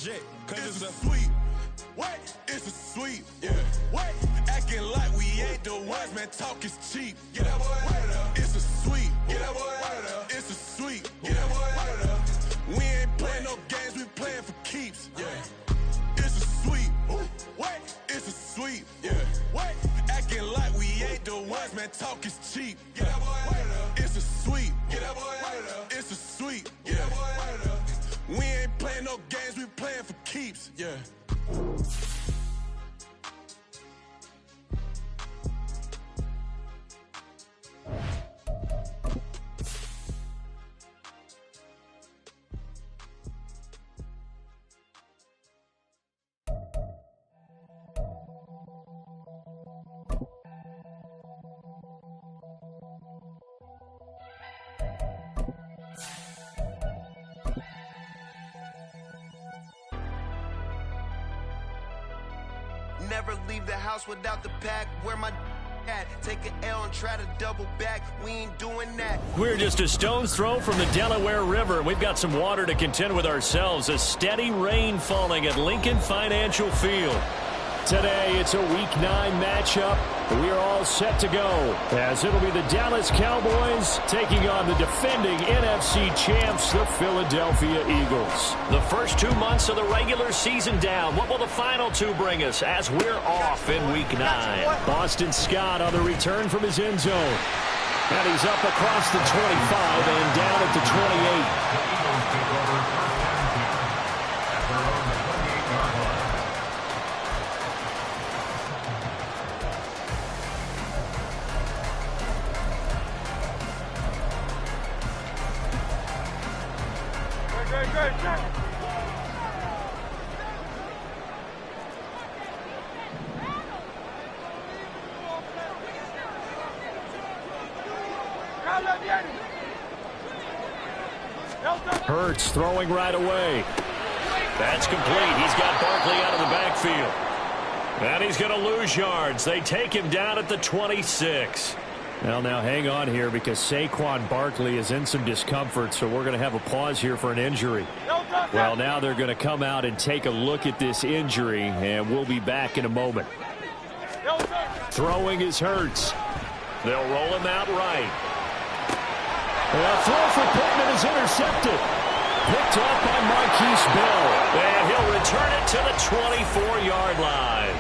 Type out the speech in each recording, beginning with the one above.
jet, cause it's a sweep. What? It's a sweep. Yeah. What? Acting like we ain't the ones, man. Talk is cheap. Get that boy out of there. It's a sweep. Get that boy out of there. It's a sweep. Get that boy out of there. We ain't playing no games, we playing for keeps. Yeah. It's a sweep. What? It's a sweep. Yeah. What? Acting like we ain't the ones, man. Talk is cheap. Get that boy out of there. It's a sweep. Get that boy out of there. It's a sweep. Get that boy out of there. We ain't playing no games, we playing for keeps. Yeah. Never leave the house without the pack. Where my at? Take an L and try to double back. We ain't doing that. We're just a stone's throw from the Delaware River. We've got some water to contend with ourselves. A steady rain falling at Lincoln Financial Field. Today, it's a Week 9 matchup. We are all set to go, as it'll be the Dallas Cowboys taking on the defending NFC champs, the Philadelphia Eagles. The first 2 months of the regular season down. What will the final 2 bring us as we're off in Week 9? Boston Scott on the return from his end zone. And he's up across the 25 and down at the 28. Hurts throwing right away. That's complete. He's got Barkley out of the backfield. And he's going to lose yards. They take him down at the 26. Well, now hang on here because Saquon Barkley is in some discomfort, so we're going to have a pause here for an injury. Well, now they're going to come out and take a look at this injury, and we'll be back in a moment. Throwing is Hurts. They'll roll him out right. A throw for Pittman is intercepted. Picked up by Marquise Bell. And he'll return it to the 24-yard line.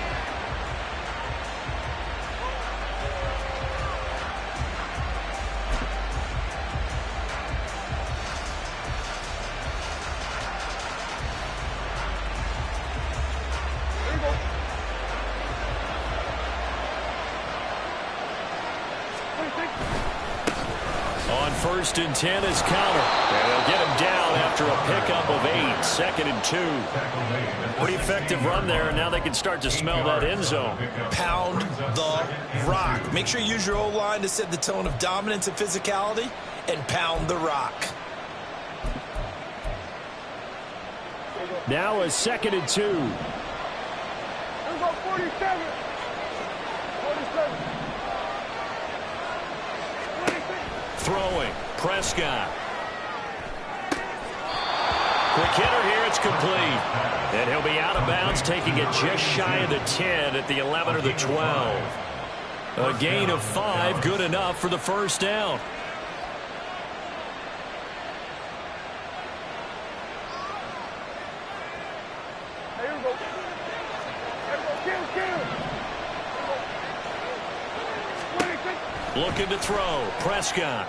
First and 10 is counter. And they'll get him down after a pickup of 8. 2nd and 2. Pretty effective run there, and now they can start to smell that end zone. Pound the rock. Make sure you use your O-line to set the tone of dominance and physicality, and pound the rock. Now a 2nd and 2. 47. Throwing. Prescott. Quick hitter here. It's complete. And he'll be out of bounds, taking it just shy of the 10 at the 11 or the 12. A gain of 5, good enough for the first down. Looking to throw. Prescott.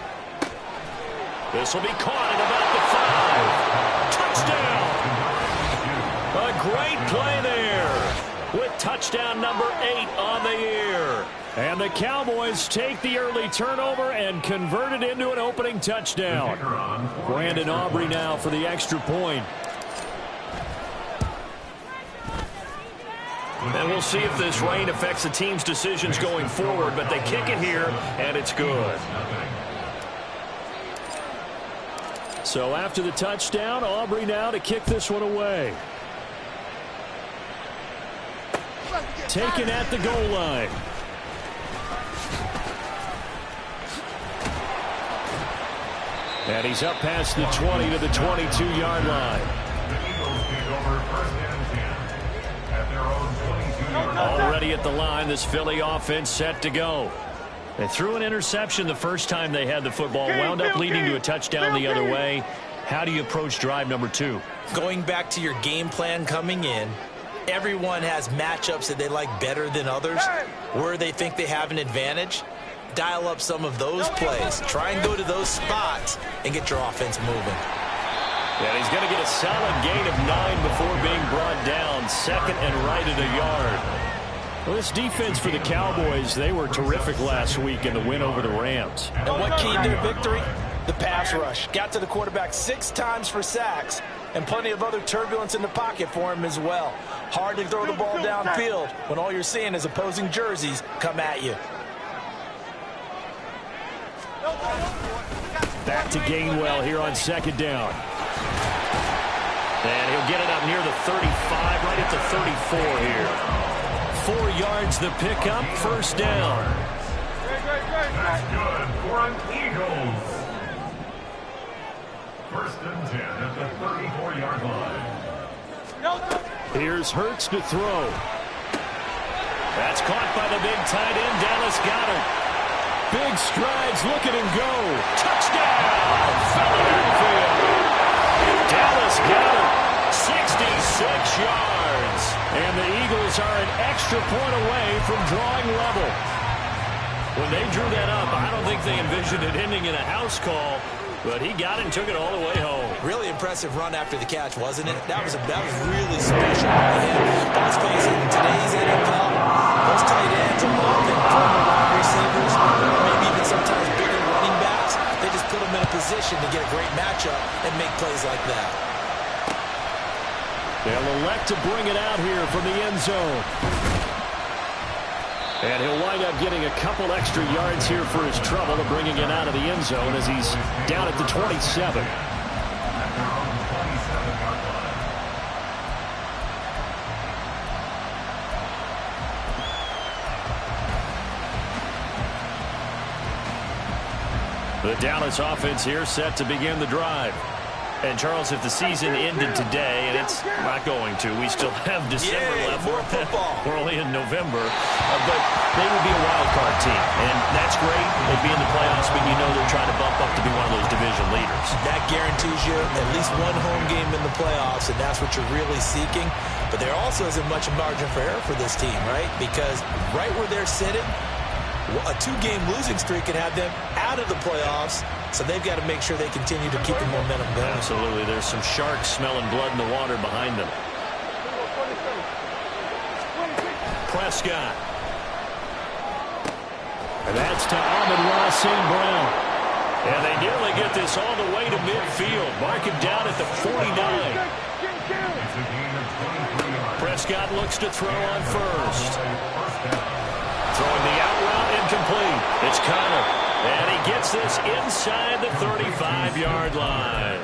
This will be caught at about the 5. Touchdown. A great play there with touchdown number 8 on the year. And the Cowboys take the early turnover and convert it into an opening touchdown. Brandon Aubrey now for the extra point. And we'll see if this rain affects the team's decisions going forward, but they kick it here, and it's good. So after the touchdown, Aubrey now to kick this one away. Taken at the goal line. And he's up past the 20 to the 22-yard line. at the line. This Philly offense set to go. They threw an interception the first time they had the football, wound up leading to a touchdown the other way. How do you approach drive number 2? Going back to your game plan coming in, everyone has matchups that they like better than others, where they think they have an advantage. Dial up some of those plays. Try and go to those spots and get your offense moving. And he's going to get a solid gain of 9 before being brought down. Second and right at a yard. Well, this defense for the Cowboys, they were terrific last week in the win over the Rams. And what keyed their victory? The pass rush. Got to the quarterback 6 times for sacks, and plenty of other turbulence in the pocket for him as well. Hard to throw the ball downfield when all you're seeing is opposing jerseys come at you. Back to Gainwell here on second down. And he'll get it up near the 35, right at the 34 here. 4 yards the pickup, first down. That's good for an Eagles. First and 10 at the 34-yard line. Here's Hurts to throw. That's caught by the big tight end, Dallas Goedert. Big strides, look at him go. Touchdown, Philadelphia. Dallas Goedert, 66 yards. And the Eagles are an extra point away from drawing level. When they drew that up, I don't think they envisioned it ending in a house call, but he got it and took it all the way home. Really impressive run after the catch, wasn't it? That was really special by him. But let's face it, in today's NFL, those tight ends, along with former wide receivers, maybe even sometimes bigger running backs, they just put them in a position to get a great matchup and make plays like that. They'll elect to bring it out here from the end zone. And he'll wind up getting a couple extra yards here for his trouble of bringing it out of the end zone as he's down at the 27. The Dallas offense here set to begin the drive. And, Charles, if the season ended today, and it's not going to, we still have December left. More football. We're only in November. But they would be a wild card team. And that's great. They'd be in the playoffs, but you know they're trying to bump up to be one of those division leaders. That guarantees you at least one home game in the playoffs, and that's what you're really seeking. But there also isn't much margin for error for this team, right? Because right where they're sitting, a 2-game losing streak could have them out of the playoffs. So they've got to make sure they continue to keep the momentum going. Absolutely. There's some sharks smelling blood in the water behind them. Prescott. And that's to Amon-Ra St. Brown. And they nearly get this all the way to midfield. Mark him down at the 49. Prescott looks to throw on first. Throwing the out route incomplete. It's Connor. And he gets this inside the 35-yard line.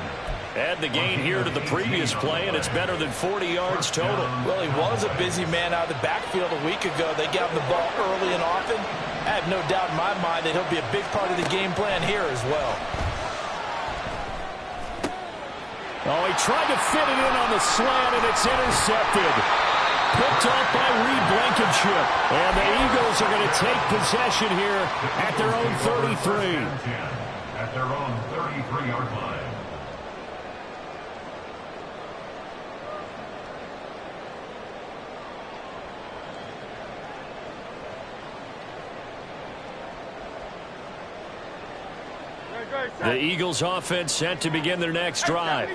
Add the gain here to the previous play, and it's better than 40 yards total. Well, he was a busy man out of the backfield a week ago. They got him the ball early and often. I have no doubt in my mind that he'll be a big part of the game plan here as well. Oh, he tried to fit it in on the slant, and it's intercepted. Picked off by Reed Blankenship. And the Eagles are going to take possession here at their own 33. At their own 33-yard line. The Eagles offense set to begin their next drive.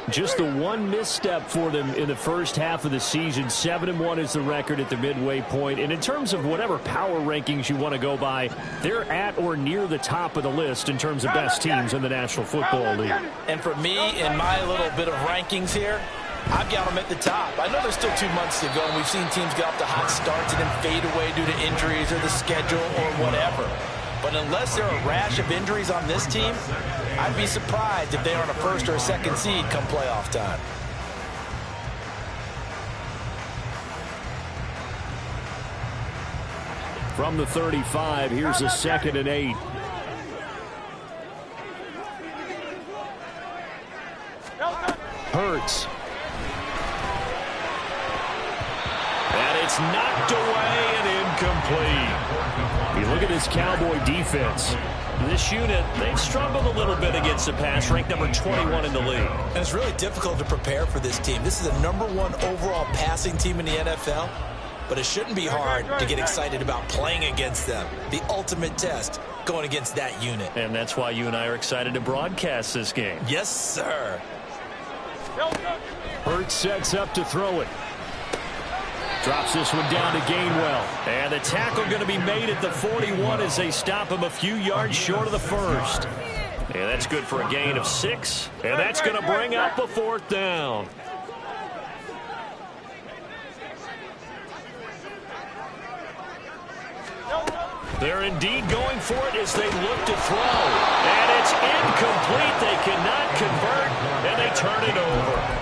Just the one misstep for them in the first half of the season. 7-1 is the record at the midway point. And in terms of whatever power rankings you want to go by, they're at or near the top of the list in terms of best teams in the National Football League. And for me, in my little bit of rankings here, I've got them at the top. I know there's still 2 months to go, and we've seen teams get off to hot starts and then fade away due to injuries or the schedule or whatever. But unless there are a rash of injuries on this team, I'd be surprised if they are on a first or a second seed come playoff time. From the 35, here's a 2nd and 8. Hurts. And it's It's knocked away and incomplete. You look at this Cowboy defense. This unit, they've struggled a little bit against the pass, ranked number 21 in the league. And it's really difficult to prepare for this team. This is the #1 overall passing team in the NFL, but it shouldn't be hard to get excited about playing against them. The ultimate test, going against that unit. And that's why you and I are excited to broadcast this game. Yes, sir. Hurts sets up to throw it. Drops this one down to Gainwell. And the tackle going to be made at the 41 as they stop him a few yards short of the first. And that's good for a gain of 6. And that's going to bring up a 4th down. They're indeed going for it as they look to throw. And it's incomplete. They cannot convert, and they turn it over.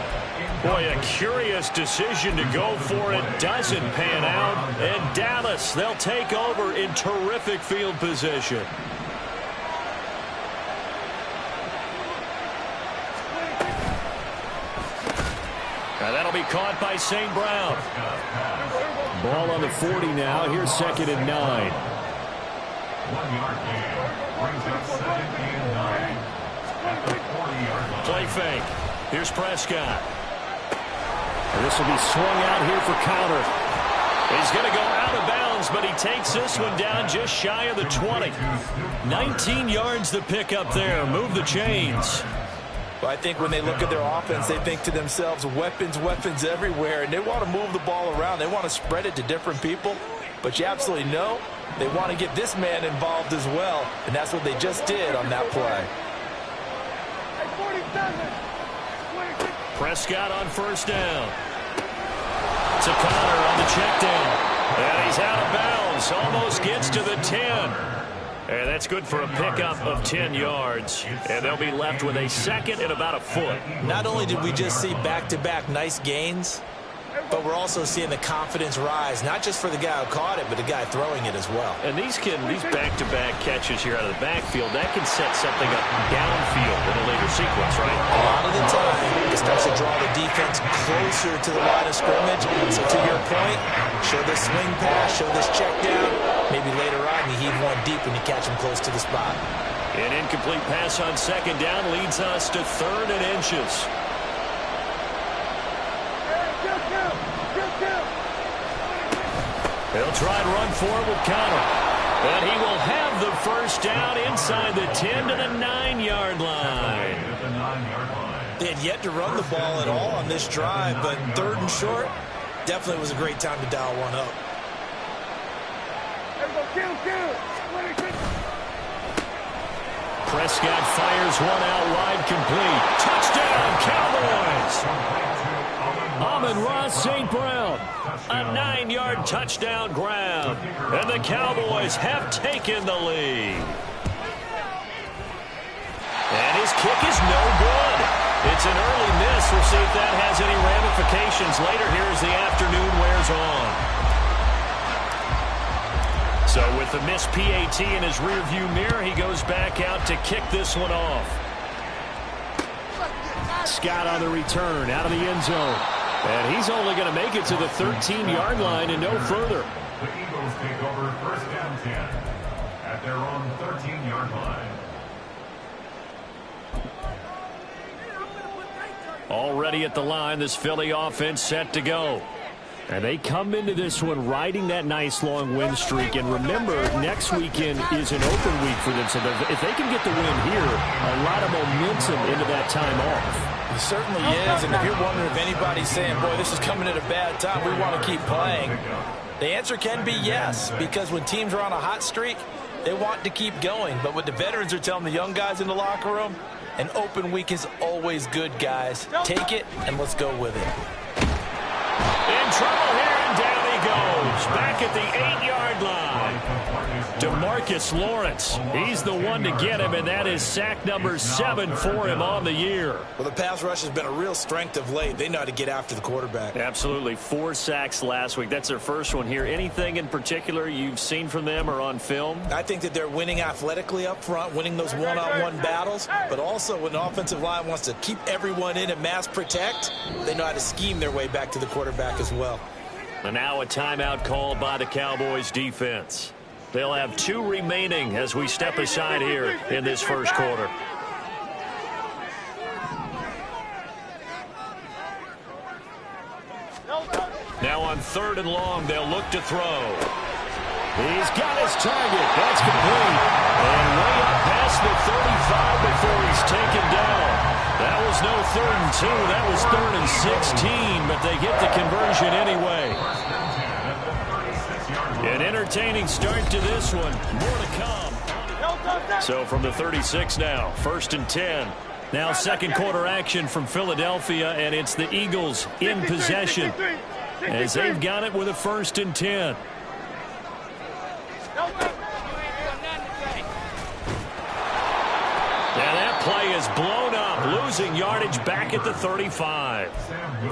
Boy, a curious decision to go for it. Doesn't pan out. And Dallas, they'll take over in terrific field position. Now that'll be caught by St. Brown. Ball on the 40 now. Here's 2nd and 9. 1 yard gain. Brings up 2nd and 9 at the 40-yard line. Play fake. Here's Prescott. And this will be swung out here for counter. He's going to go out of bounds, but he takes this one down just shy of the 20. 19 yards to pick up there. Move the chains. Well, I think when they look at their offense, they think to themselves, weapons, weapons everywhere, and they want to move the ball around. They want to spread it to different people, but you absolutely know they want to get this man involved as well, and that's what they just did on that play. Prescott on 1st down. To Connor on the check down. And he's out of bounds. Almost gets to the 10. And that's good for a pickup of 10 yards. And they'll be left with a 2nd and about a foot. Not only did we just see back-to-back nice gains, but we're also seeing the confidence rise, not just for the guy who caught it, but the guy throwing it as well. And these back-to-back catches here out of the backfield, that can set something up downfield in a later sequence, right? A lot of the time, it starts to draw the defense closer to the line of scrimmage. So to your point, show this swing pass, show this check down. Maybe later on you heave one deep when you catch him close to the spot. An incomplete pass on 2nd down leads us to 3rd and inches. They'll try and run for it with Connor. And he will have the 1st down inside the 10 to the 9-yard line. They had yet to run the ball at all on this drive, but 3rd and short, definitely was a great time to dial one up. Prescott fires one out wide, complete. Touchdown, Cowboys! Amon-Ra St. Brown, a 9-yard touchdown grab, and the Cowboys have taken the lead. And his kick is no good. It's an early miss. We'll see if that has any ramifications later here as the afternoon wears on. So with the missed PAT in his rearview mirror, he goes back out to kick this one off. Scott on the return, out of the end zone. And he's only going to make it to the 13-yard line and no further. The Eagles take over 1st and 10 at their own 13-yard line. Already at the line, this Philly offense set to go. And they come into this one riding that nice long win streak. And remember, next weekend is an open week for them. So if they can get the win here, a lot of momentum into that time off. It certainly is, and if you're wondering if anybody's saying, boy, this is coming at a bad time, we want to keep playing, the answer can be yes, because when teams are on a hot streak, they want to keep going. But what the veterans are telling the young guys in the locker room, an open week is always good, guys. Take it, and let's go with it. In trouble here, and down he goes. Back at the 8-yard line. DeMarcus Lawrence, he's the one to get him, and that is sack number 7 for him on the year. Well, the pass rush has been a real strength of late. They know how to get after the quarterback. Absolutely. 4 sacks last week. That's their first one here. Anything in particular you've seen from them or on film? I think that they're winning athletically up front, winning those one-on-one battles, but also when the offensive line wants to keep everyone in and mass protect, they know how to scheme their way back to the quarterback as well. And now a timeout called by the Cowboys defense. They'll have 2 remaining as we step aside here in this first quarter. Now on 3rd and long, they'll look to throw. He's got his target. That's complete. And way up past the 35 before he's taken down. That was no 3rd and 2. That was 3rd and 16, but they get the conversion anyway. An entertaining start to this one. More to come. So from the 36 now, 1st and 10. Now second quarter action from Philadelphia, and it's the Eagles in possession as they've got it with a 1st and 10. And that play is blown up, losing yardage back at the 35.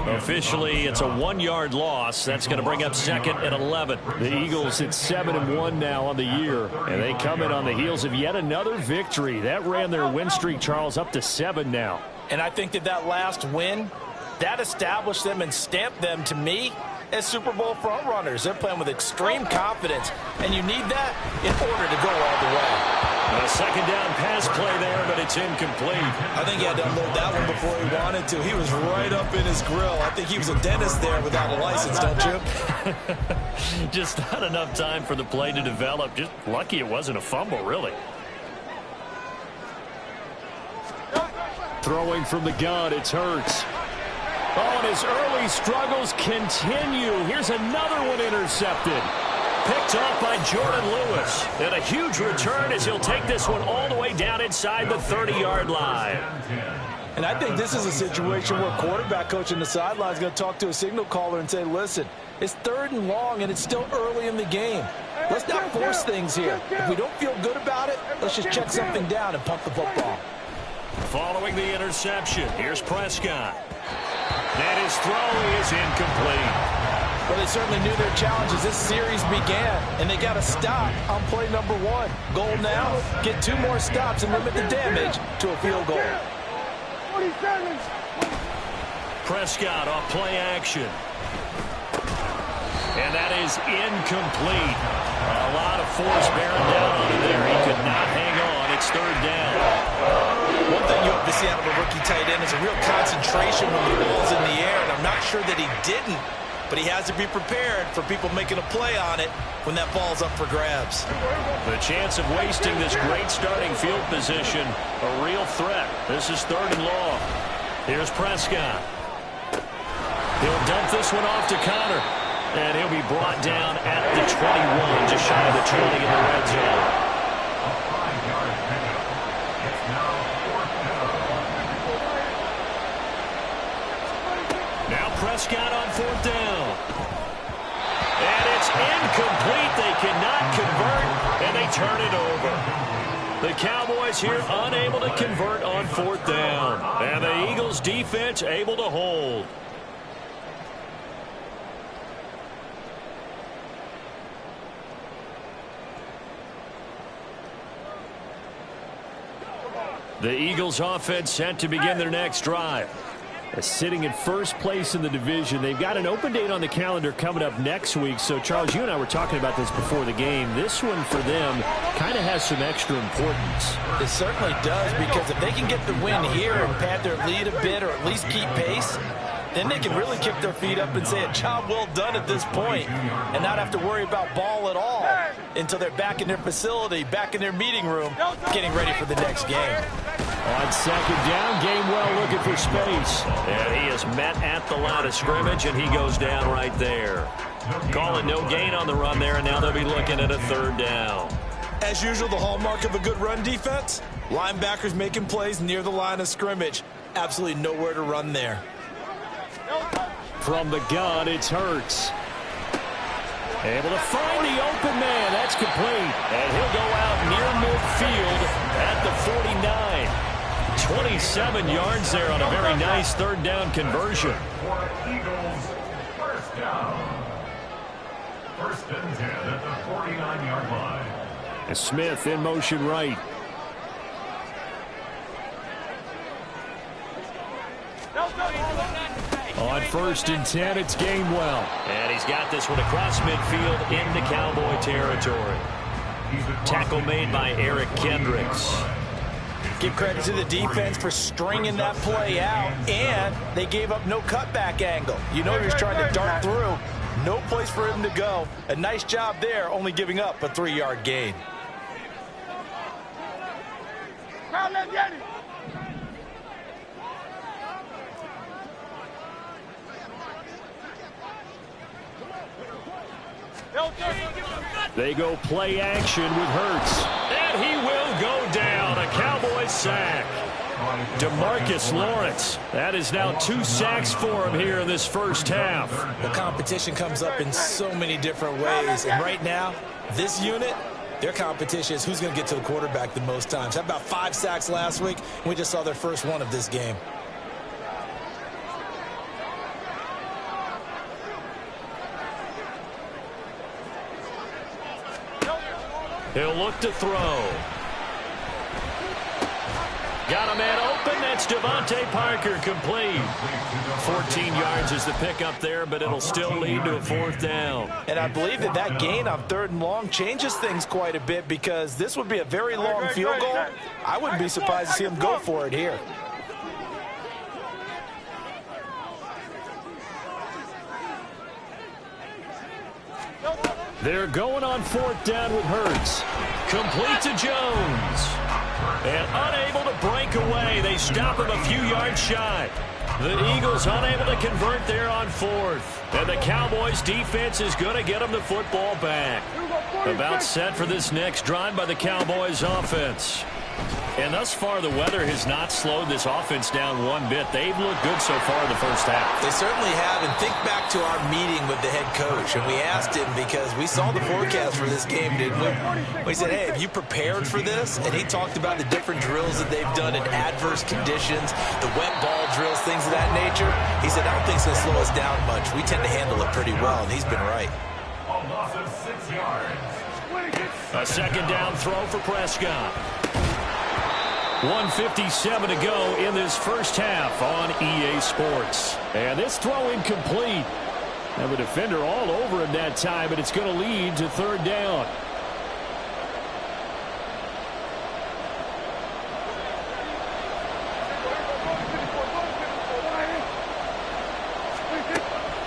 Officially, it's a 1-yard loss. That's going to bring up 2nd and 11. The Eagles at 7-1 now on the year, and they come in on the heels of yet another victory. That ran their win streak, Charles, up to 7 now. And I think that last win, that established them and stamped them, to me, as Super Bowl frontrunners. They're playing with extreme confidence, and you need that in order to go all the way. A second down pass play there, but it's incomplete. I think he had to unload that one before he wanted to. He was right up in his grill. I think he was a dentist there without a license, don't you? Just not enough time for the play to develop. Just lucky it wasn't a fumble, really. Throwing from the gun, it's Hurts. Oh, and his early struggles continue. Here's another one intercepted. Picked off by Jordan Lewis. And a huge return as he'll take this one all the way down inside the 30-yard line. And I think this is a situation where quarterback coach on the sideline is going to talk to a signal caller and say, listen, it's 3rd and long and it's still early in the game. Let's not force things here. If we don't feel good about it, let's just check something down and pump the football. Following the interception, here's Prescott. And his throw is incomplete. Well, they certainly knew their challenge as this series began, and they got to stop on play number 1. Goal now, get 2 more stops and limit the damage to a field goal. Prescott off play action. And that is incomplete. A lot of force bearing down on him there. He could not hang on. It's 3rd down. One thing you hope to see out of a rookie tight end is a real concentration when the ball's in the air, and I'm not sure that he didn't. But he has to be prepared for people making a play on it when that ball's up for grabs. The chance of wasting this great starting field position, a real threat. This is 3rd and long. Here's Prescott. He'll dump this one off to Connor. And he'll be brought down at the 21, just shy of the 20 in the red zone. Prescott on 4th down. And it's incomplete. They cannot convert, and they turn it over. The Cowboys here unable to convert on 4th down. And the Eagles defense able to hold. The Eagles offense set to begin their next drive. Sitting in first place in the division. They've got an open date on the calendar coming up next week. So, Charles, you and I were talking about this before the game. This one for them kind of has some extra importance. It certainly does, because if they can get the win here and pad their lead a bit or at least keep pace, then they can really kick their feet up and say a job well done at this point and not have to worry about ball at all until they're back in their facility, back in their meeting room, getting ready for the next game. On 2nd down, Gainwell looking for space. And he is met at the line of scrimmage, and he goes down right there. Calling no gain on the run there, and now they'll be looking at a 3rd down. As usual, the hallmark of a good run defense, linebackers making plays near the line of scrimmage. Absolutely nowhere to run there. From the gun, it's Hurts. Able to find the open man. That's complete. And he'll go out near midfield at the 49. 27 yards there on a very nice 3rd down conversion. Eagles, 1st down. 1st and 10 at the 49-yard line. And Smith in motion right. On 1st and 10. It's Gainwell. And he's got this one across midfield into Cowboy territory. Tackle made by Eric Kendricks. Give credit to the defense for stringing that play out, and they gave up no cutback angle. You know he was trying to dart through. No place for him to go. A nice job there, only giving up a 3-yard gain. They go play action with Hurts. And he will go down. A Cowboys sack. DeMarcus Lawrence. That is now 2 sacks for him here in this first half. The competition comes up in so many different ways. And right now, this unit, their competition is who's going to get to the quarterback the most times. Had about 5 sacks last week. We just saw their first one of this game. He'll look to throw. Got a man open. That's Devontae Parker, complete. 14 yards is the pickup there, but it'll still lead to a 4th down. And I believe that gain on 3rd and long changes things quite a bit, because this would be a very long field goal. I wouldn't be surprised to see him go for it here. They're going on 4th down with Hurts. Complete to Jones. And unable to break away. They stop him a few yards shy. The Eagles unable to convert there on 4th. And the Cowboys defense is going to get them the football back. About set for this next drive by the Cowboys offense. And thus far, the weather has not slowed this offense down one bit. They've looked good so far in the first half. They certainly have. And think back to our meeting with the head coach. And we asked him, because we saw the forecast for this game, didn't we? We said, hey, have you prepared for this? And he talked about the different drills that they've done in adverse conditions, the wet ball drills, things of that nature. He said, I don't think it's going to slow us down much. We tend to handle it pretty well, and he's been right. A loss of 6 yards. A 2nd down throw for Prescott. 1:57 to go in this first half on EA Sports. And this throw incomplete. Have a defender all over him that time, but it's going to lead to 3rd down.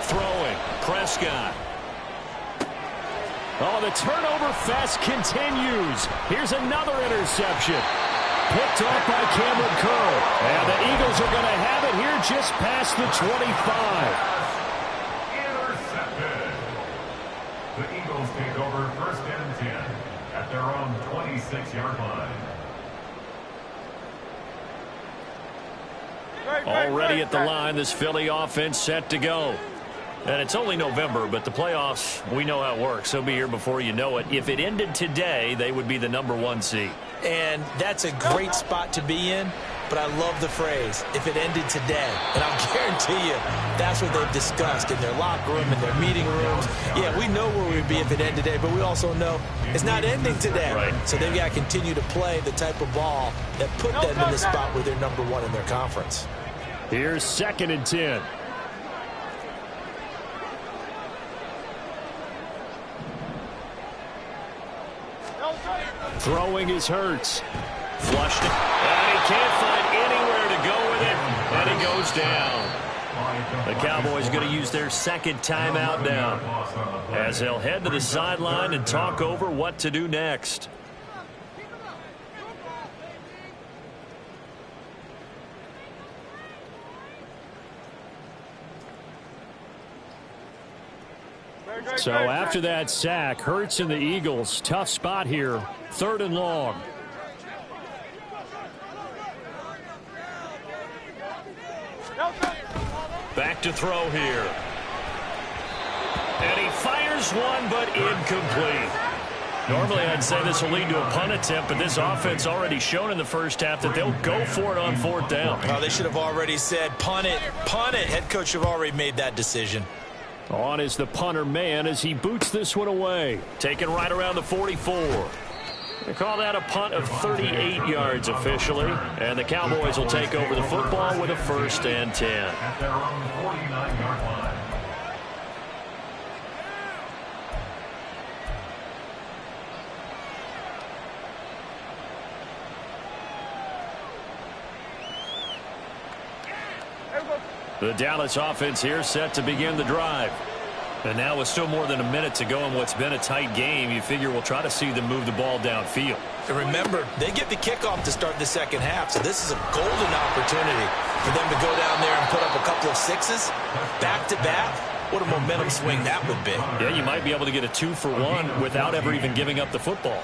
Throwing, Prescott. Oh, the turnover fest continues. Here's another interception. Picked off by Cameron Curl. And the Eagles are going to have it here just past the 25. Intercepted. The Eagles take over 1st and 10 at their own 26-yard line. Already at the line, this Philly offense set to go. And it's only November, but the playoffs, we know how it works. They'll be here before you know it. If it ended today, they would be the #1 seed. And that's a great spot to be in, but I love the phrase, if it ended today. And I'll guarantee you, that's what they've discussed in their locker room, in their meeting rooms. Yeah, we know where we'd be if it ended today, but we also know it's not ending today. Right. So they've got to continue to play the type of ball that put them in the spot where they're #1 in their conference. Here's 2nd and 10. Throwing his Hurts. Flushed it. And he can't find anywhere to go with it. And he goes down. The Cowboys going to use their 2nd timeout now, as they'll head to the sideline and talk over what to do next. So after that sack, Hurts and the Eagles, tough spot here. 3rd and long. Back to throw here. And he fires one, but incomplete. Normally, I'd say this will lead to a punt attempt, but this offense already shown in the first half that they'll go for it on 4th down. Oh, they should have already said, punt it, punt it. Head coach have already made that decision. On is the punter man as he boots this one away. Taken right around the 44. They call that a punt of 38 yards officially, and the Cowboys will take over the football with a 1st and 10. At their own 49-yard line. The Dallas offense here set to begin the drive. And now with still more than a minute to go in what's been a tight game, you figure we'll try to see them move the ball downfield. And remember, they get the kickoff to start the second half, so this is a golden opportunity for them to go down there and put up a couple of sixes back-to-back. What a momentum swing that would be. Yeah, you might be able to get a 2-for-1 without ever even giving up the football.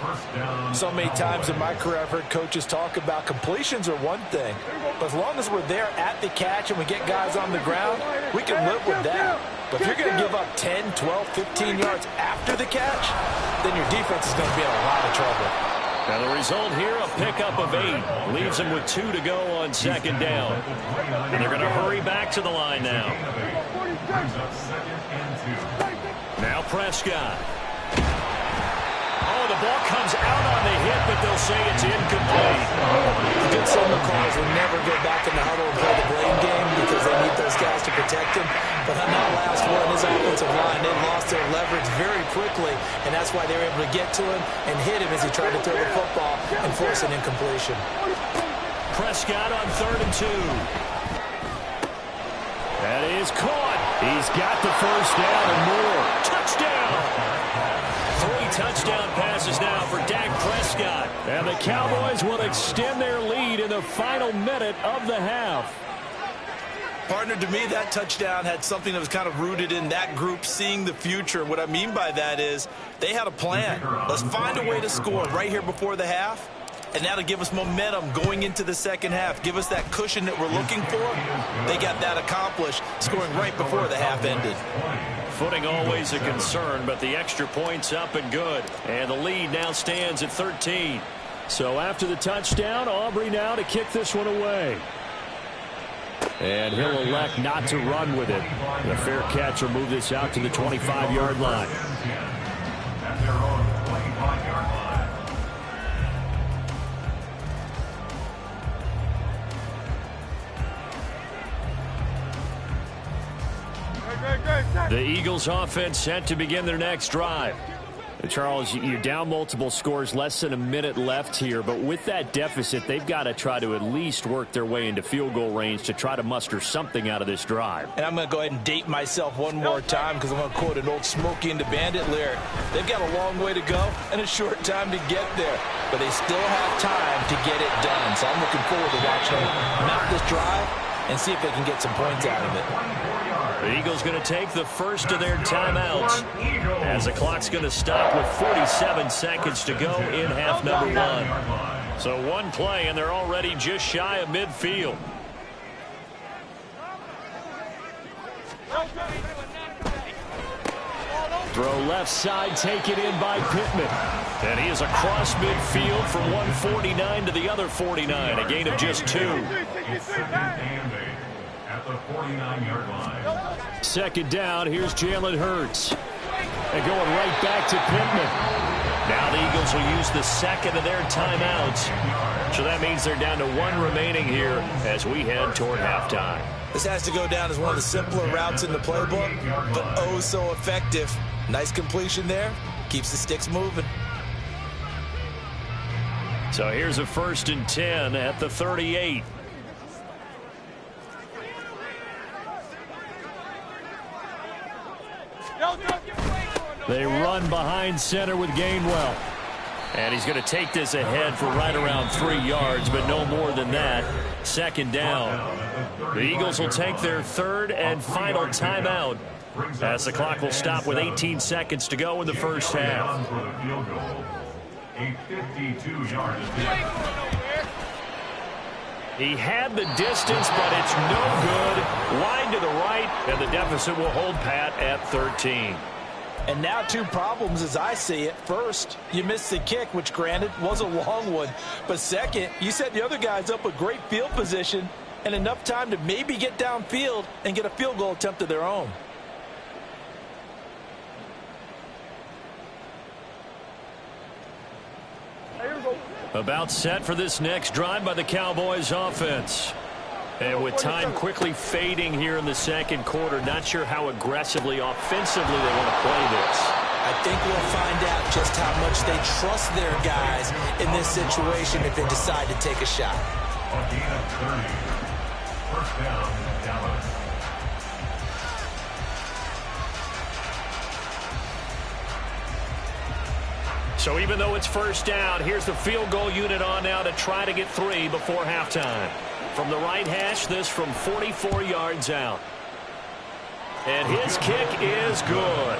So many times in my career I've heard coaches talk about completions are one thing, but as long as we're there at the catch and we get guys on the ground, we can live with that. But if you're going to give up 10, 12, 15 yards after the catch, then your defense is going to be in a lot of trouble. Now the result here, a pickup of 8. Leaves them with 2 to go on 2nd down. And they're going to hurry back to the line now. Now Prescott. Oh, the ball comes out on the hit, but they'll say it's incomplete. The good signal calls will never go back in the huddle and play the blame game because they need those guys to protect him. But on that last one, his offensive line, they lost their leverage very quickly, and that's why they were able to get to him and hit him as he tried to throw the football and force an incompletion. Prescott on 3rd and 2. That is caught. He's got the 1st down and more. Touchdown! 3 touchdown passes now for Dak Prescott. And the Cowboys will extend their lead in the final minute of the half. Partner, to me, that touchdown had something that was kind of rooted in that group seeing the future. What I mean by that is they had a plan. Let's find a way to score right here before the half, and that'll give us momentum going into the second half. Give us that cushion that we're looking for. They got that accomplished, scoring right before the half ended. Footing always a concern, but the extra point's up and good. And the lead now stands at 13. So after the touchdown, Aubrey now to kick this one away. And he'll elect not to run with it. The fair catch will move this out to the 25-yard line. At their own 25-yard line. The Eagles offense set to begin their next drive. Charles, you're down multiple scores, less than a minute left here, but with that deficit, they've got to try to at least work their way into field goal range to try to muster something out of this drive. And I'm going to go ahead and date myself one more time because I'm going to quote an old Smokey and the Bandit lyric. They've got a long way to go and a short time to get there, but they still have time to get it done. So I'm looking forward to watching them mount this drive and see if they can get some points out of it. The Eagles going to take the first of their timeouts as the clock's going to stop with 47 seconds to go in half number 1. So one play, and they're already just shy of midfield. Throw left side, taken in by Pittman. And he is across midfield from 149 to the other 49, a gain of just 2. At the 49-yard line. 2nd down, here's Jalen Hurts. And going right back to Pittman. Now the Eagles will use the second of their timeouts. So that means they're down to 1 remaining here as we head toward halftime. This has to go down as one of the simpler routes in the playbook, but oh so effective. Nice completion there. Keeps the sticks moving. So here's a 1st and 10 at the 38. They run behind center with Gainwell. And he's going to take this ahead for right around 3 yards, but no more than that. 2nd down. The Eagles will take their 3rd and final timeout as the clock will stop with 18 seconds to go in the first half. A 52-yard attempt. He had the distance, but it's no good. Wide to the right, and the deficit will hold pat at 13. And now 2 problems as I see it. First, you missed the kick, which granted was a long one. But second, you set the other guys up with great field position and enough time to maybe get downfield and get a field goal attempt of their own. About set for this next drive by the Cowboys offense. And with time quickly fading here in the second quarter, not sure how aggressively, offensively they want to play this. I think we'll find out just how much they trust their guys in this situation if they decide to take a shot. A gain of 30. First down, Dallas. So even though it's first down, here's the field goal unit on now to try to get 3 before halftime. From the right hash, this from 44 yards out. And his kick is good.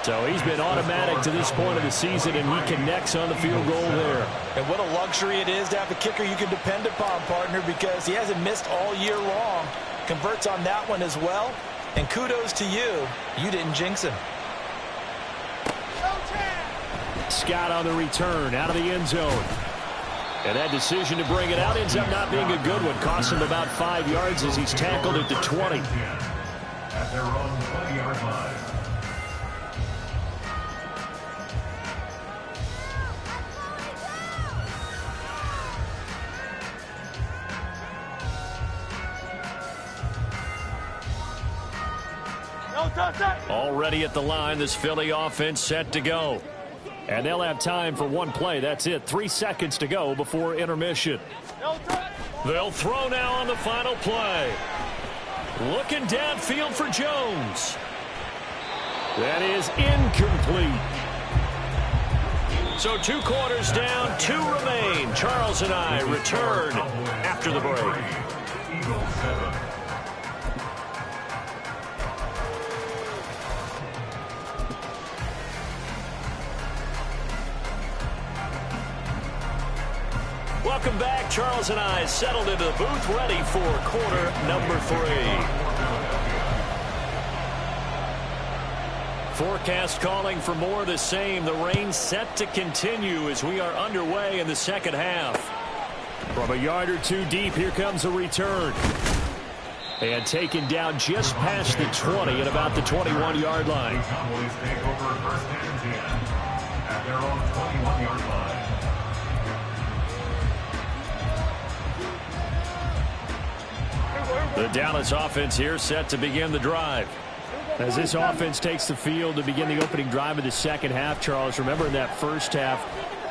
So he's been automatic to this point of the season, and he connects on the field goal there. And what a luxury it is to have a kicker you can depend upon, partner, because he hasn't missed all year long. Converts on that one as well. And kudos to you. You didn't jinx him. Scott on the return out of the end zone. And that decision to bring it out ends up not being a good one. Costs him about 5 yards as he's tackled at the 20. At their own 20-yard line. Already at the line, this Philly offense set to go. And they'll have time for one play. That's it. 3 seconds to go before intermission. They'll throw now on the final play. Looking downfield for Jones. That is incomplete. So 2 quarters down, 2 remain. Charles and I return after the break. Eagles 7. Welcome back. Charles and I settled into the booth, ready for quarter number 3. Forecast calling for more of the same. The rain set to continue as we are underway in the second half. From a yard or 2 deep, here comes a return. And taken down just past the 20 at about the 21-yard line. The Cowboys take over first and 10 at their own 21-yard line. The Dallas offense here set to begin the drive. As this offense takes the field to begin the opening drive of the second half, Charles, remember in that first half,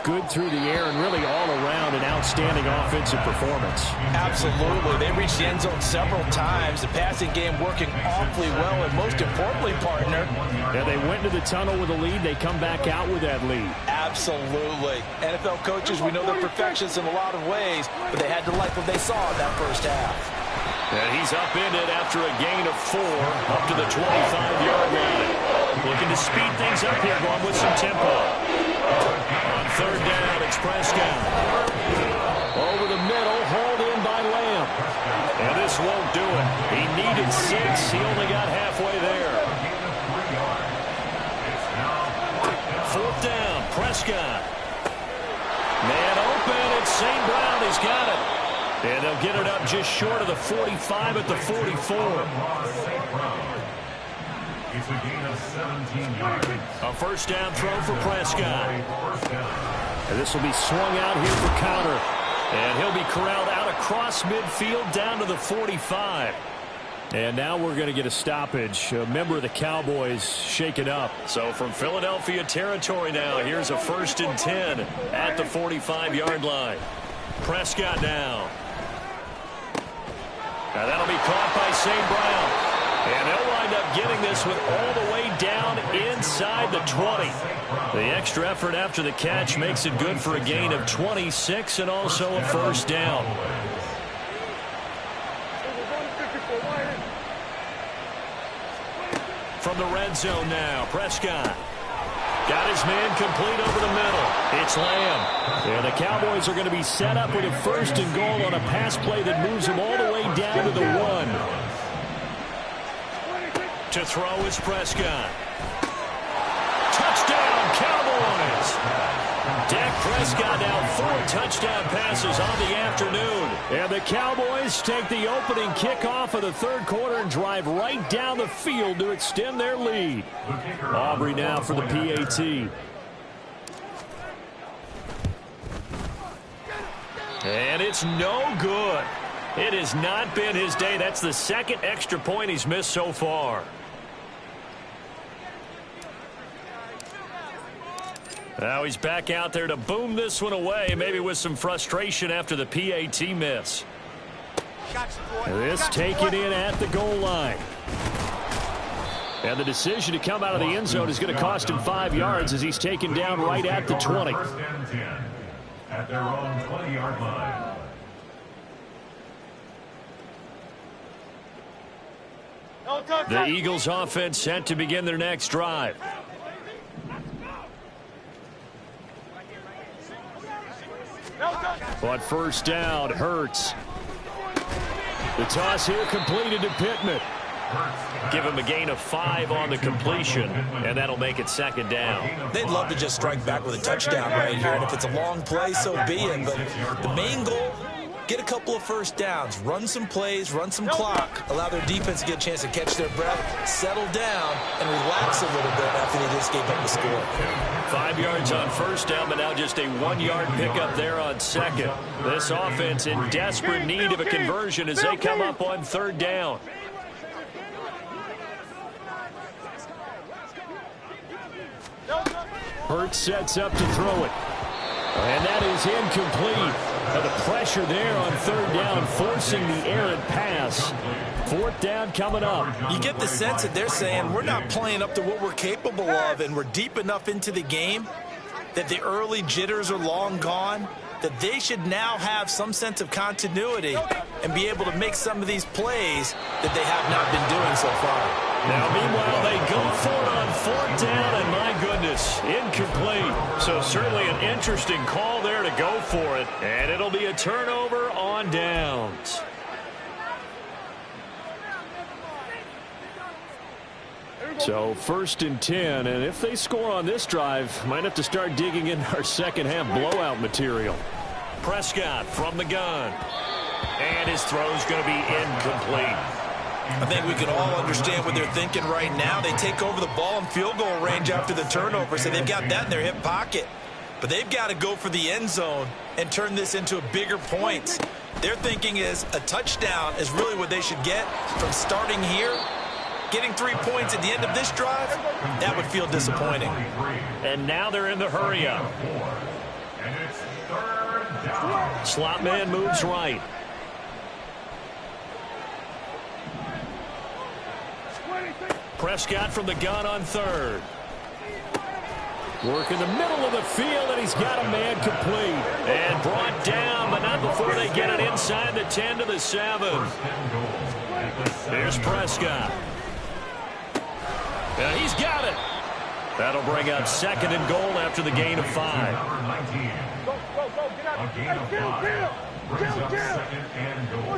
good through the air and really all around an outstanding offensive performance. Absolutely. They reached the end zone several times. The passing game working awfully well, and most importantly, partner. Yeah, they went into the tunnel with a lead. They come back out with that lead. Absolutely. NFL coaches, we know they're perfectionists in a lot of ways, but they had to like what they saw in that first half. And he's upended after a gain of 4 up to the 25-yard line. Looking to speed things up here, going with some tempo. On third down, it's Prescott. Over the middle, hauled in by Lamb. And this won't do it. He needed 6. He only got halfway there. Fourth down, Prescott. Man open, it's St. Brown. He's got it. And they'll get it up just short of the 45 at the 44. It's a gain of 17 yards. A first down throw for Prescott. And this will be swung out here for counter. And he'll be corralled out across midfield down to the 45. And now we're going to get a stoppage. A member of the Cowboys shaken up. So from Philadelphia territory now, here's a 1st and 10 at the 45-yard line. Prescott now. Now that'll be caught by St. Brown. And they'll wind up getting this with all the way down inside the 20. The extra effort after the catch makes it good for a gain of 26 and also a first down. From the red zone now, Prescott. Got his man complete over the middle. It's Lamb. And the Cowboys are going to be set up with a 1st and goal on a pass play that moves them all the way down to the 1. To throw is Prescott. Touchdown, Cowboys! Dak Prescott now 4 touchdown passes on the afternoon. And the Cowboys take the opening kickoff of the 3rd quarter and drive right down the field to extend their lead. Aubrey now for the PAT. And it's no good. It has not been his day. That's the second extra point he's missed so far. Now he's back out there to boom this one away, maybe with some frustration after the PAT miss. This taken in at the goal line. And the decision to come out of the end zone is going to cost him 5 yards as he's taken down right at the 20. First and 10 at their own 20-yard line. The Eagles offense set to begin their next drive. But first down, Hurts. The toss here completed to Pittman. Give him a gain of 5 on the completion, and that'll make it second down. They'd love to just strike back with a touchdown right here, and if it's a long play, so be it. But the main goal, get a couple of first downs, run some plays, run some clock, allow their defense to get a chance to catch their breath, settle down, and relax a little bit after they just gave up the score. 5 yards on first down, but now just a 1-yard pickup there on second. This offense in desperate need of a conversion as they come up on third down. Hurts sets up to throw it. And that is incomplete. Now the pressure there on third down, forcing the errant pass. Fourth down coming up. You get the sense that they're saying we're not playing up to what we're capable of, and we're deep enough into the game that the early jitters are long gone, that they should now have some sense of continuity and be able to make some of these plays that they have not been doing so far. Now, meanwhile, they go for it on fourth down, and my goodness, incomplete. So certainly an interesting call there to go for it, and it'll be a turnover on downs. So first and 10, and if they score on this drive, might have to start digging in our second half blowout material. Prescott from the gun, and his throw's going to be incomplete. I think we can all understand what they're thinking right now. They take over the ball in field goal range after the turnover, so they've got that in their hip pocket. But they've got to go for the end zone and turn this into a bigger point. Their thinking is a touchdown is really what they should get from starting here. Getting 3 points at the end of this drive, that would feel disappointing. And now they're in the hurry-up. And it's third down. Slot man moves right. Prescott from the gun on third. Work in the middle of the field, and he's got a man complete. And brought down, but not before they get it inside the 10 to the 7. Here's Prescott. And he's got it. That'll bring up second and goal after the gain of 5. Number 19. A gain of 5. Brings up second and goal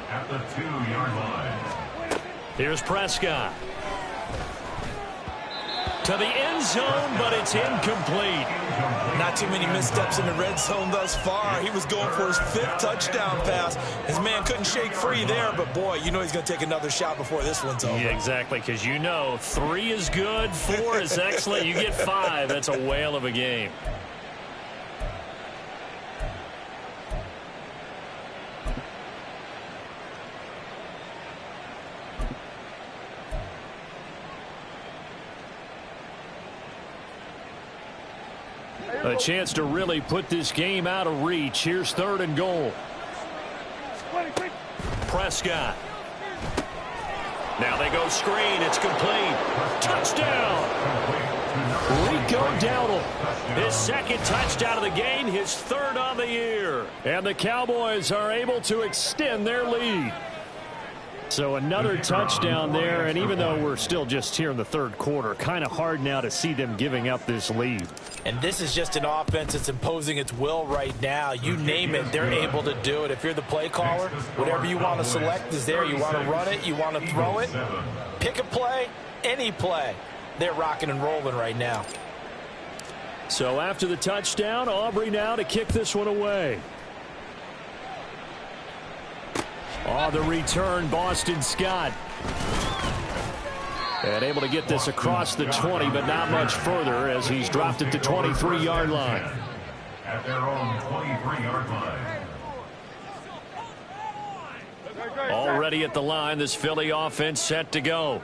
at the 2-yard line. Here's Prescott. To the end zone, but it's incomplete. Not too many missteps in the red zone thus far. He was going for his 5th touchdown pass. His man couldn't shake free there, but boy, you know he's going to take another shot before this one's over. Yeah, exactly, because you know 3 is good, 4 is excellent. You get 5, that's a whale of a game. A chance to really put this game out of reach. Here's third and goal. Prescott. Now they go screen. It's complete. Touchdown. Rico Dowdle. His second touchdown of the game. His 3rd on the year. And the Cowboys are able to extend their lead. So another touchdown there, and even though we're still just here in the 3rd quarter, kind of hard now to see them giving up this lead. And this is just an offense that's imposing its will right now. You name it, they're able to do it. If you're the play caller, whatever you want to select is there. You want to run it, you want to throw it, pick a play, any play. They're rocking and rolling right now. So after the touchdown, Aubrey now to kick this one away. On the return, Boston Scott. And able to get this across the 20, but not much further as he's dropped it to 23-yard line. At their own 23-yard line. Already at the line, this Philly offense set to go.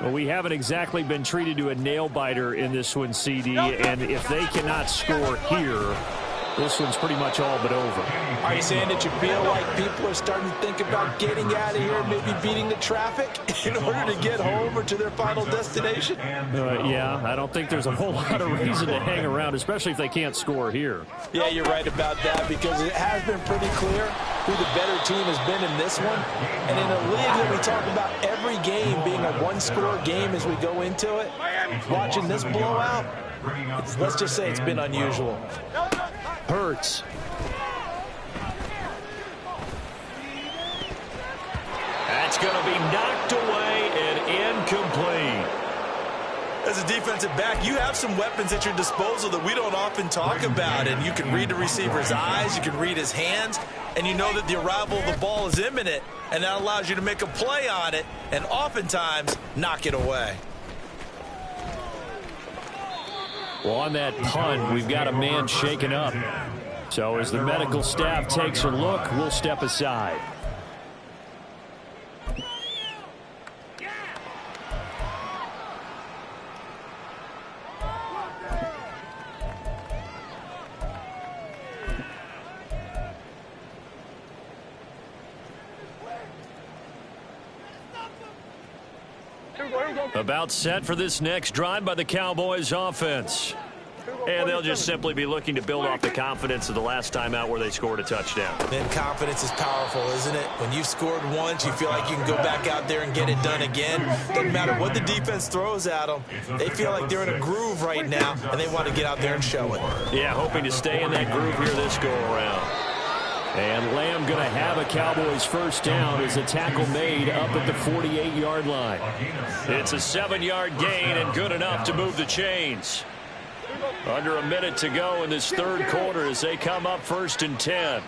Well, we haven't exactly been treated to a nail-biter in this one, CD, and if they cannot score here, this one's pretty much all but over. Are you saying that you feel like people are starting to think about getting out of here, maybe beating the traffic in order to get home or to their final destination? Yeah, I don't think there's a whole lot of reason to hang around, especially if they can't score here. Yeah, you're right about that, because it has been pretty clear who the better team has been in this one. And in a league that we talk about every game being a one-score game as we go into it, watching this blowout, let's just say it's been unusual. Hurts. That's going to be knocked away and incomplete. As a defensive back, you have some weapons at your disposal that we don't often talk about. And you can read the receiver's eyes, you can read his hands, and you know that the arrival of the ball is imminent, and that allows you to make a play on it and oftentimes knock it away. Well, on that punt, we've got a man shaken up. So as the medical staff takes a look, we'll step aside. About set for this next drive by the Cowboys offense. And they'll just simply be looking to build off the confidence of the last time out where they scored a touchdown. Then confidence is powerful, isn't it? When you've scored once, you feel like you can go back out there and get it done again. Doesn't matter what the defense throws at them. They feel like they're in a groove right now, and they want to get out there and show it. Yeah, hoping to stay in that groove here this go-around. And Lamb going to have a Cowboys first down as a tackle made up at the 48-yard line. It's a 7-yard gain and good enough to move the chains. Under a minute to go in this third quarter as they come up 1st and 10.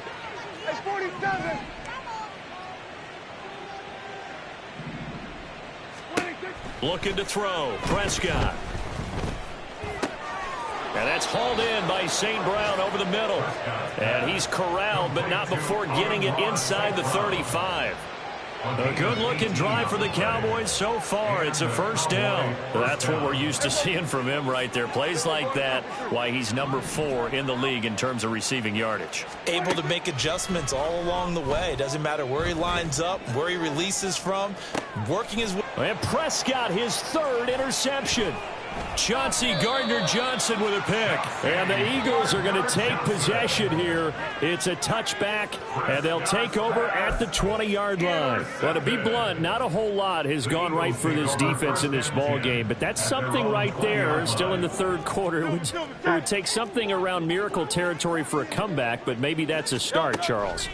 Looking to throw. Prescott. And that's hauled in by St. Brown over the middle. And he's corralled, but not before getting it inside the 35. A good-looking drive for the Cowboys so far. It's a first down. That's what we're used to seeing from him right there. Plays like that, why he's number 4 in the league in terms of receiving yardage. Able to make adjustments all along the way. Doesn't matter where he lines up, where he releases from, working his way. And Prescott, his 3rd interception. Chauncey Gardner-Johnson with a pick. And the Eagles are going to take possession here. It's a touchback, and they'll take over at the 20-yard line. Well, to be blunt, not a whole lot has gone right for this defense in this ball game, but that's something right there. Still in the third quarter. It would take something around miracle territory for a comeback, but maybe that's a start, Charles.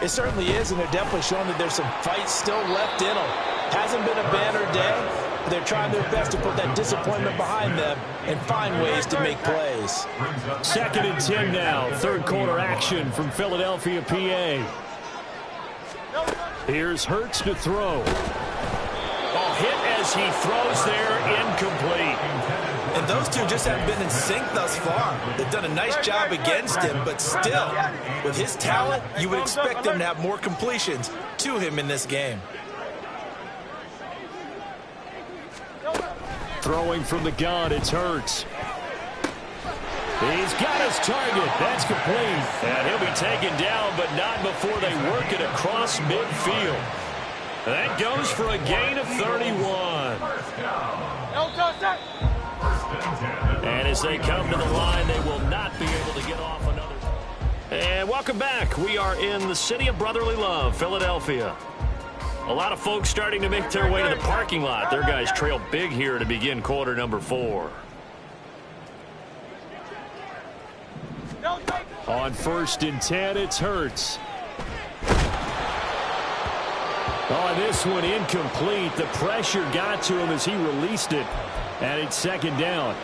It certainly is, and they're definitely showing that there's some fight still left in them. Hasn't been a banner day. They're trying their best to put that disappointment behind them and find ways to make plays. 2nd and 10 now. Third quarter action from Philadelphia, PA. Here's Hurts to throw. Hit as he throws there, incomplete. And those two just haven't been in sync thus far. They've done a nice job against him, but still, with his talent, you would expect them to have more completions to him in this game. Throwing from the gun, it's Hurts. He's got his target. That's complete. And he'll be taken down, but not before they work it across midfield. That goes for a gain of 31. And as they come to the line, they will not be able to get off another. And welcome back. We are in the city of brotherly love, Philadelphia. A lot of folks starting to make their way to the parking lot. Their guys trail big here to begin quarter number 4. On 1st and 10, it's Hurts. Oh, this one incomplete. The pressure got to him as he released it. And it's 2nd down.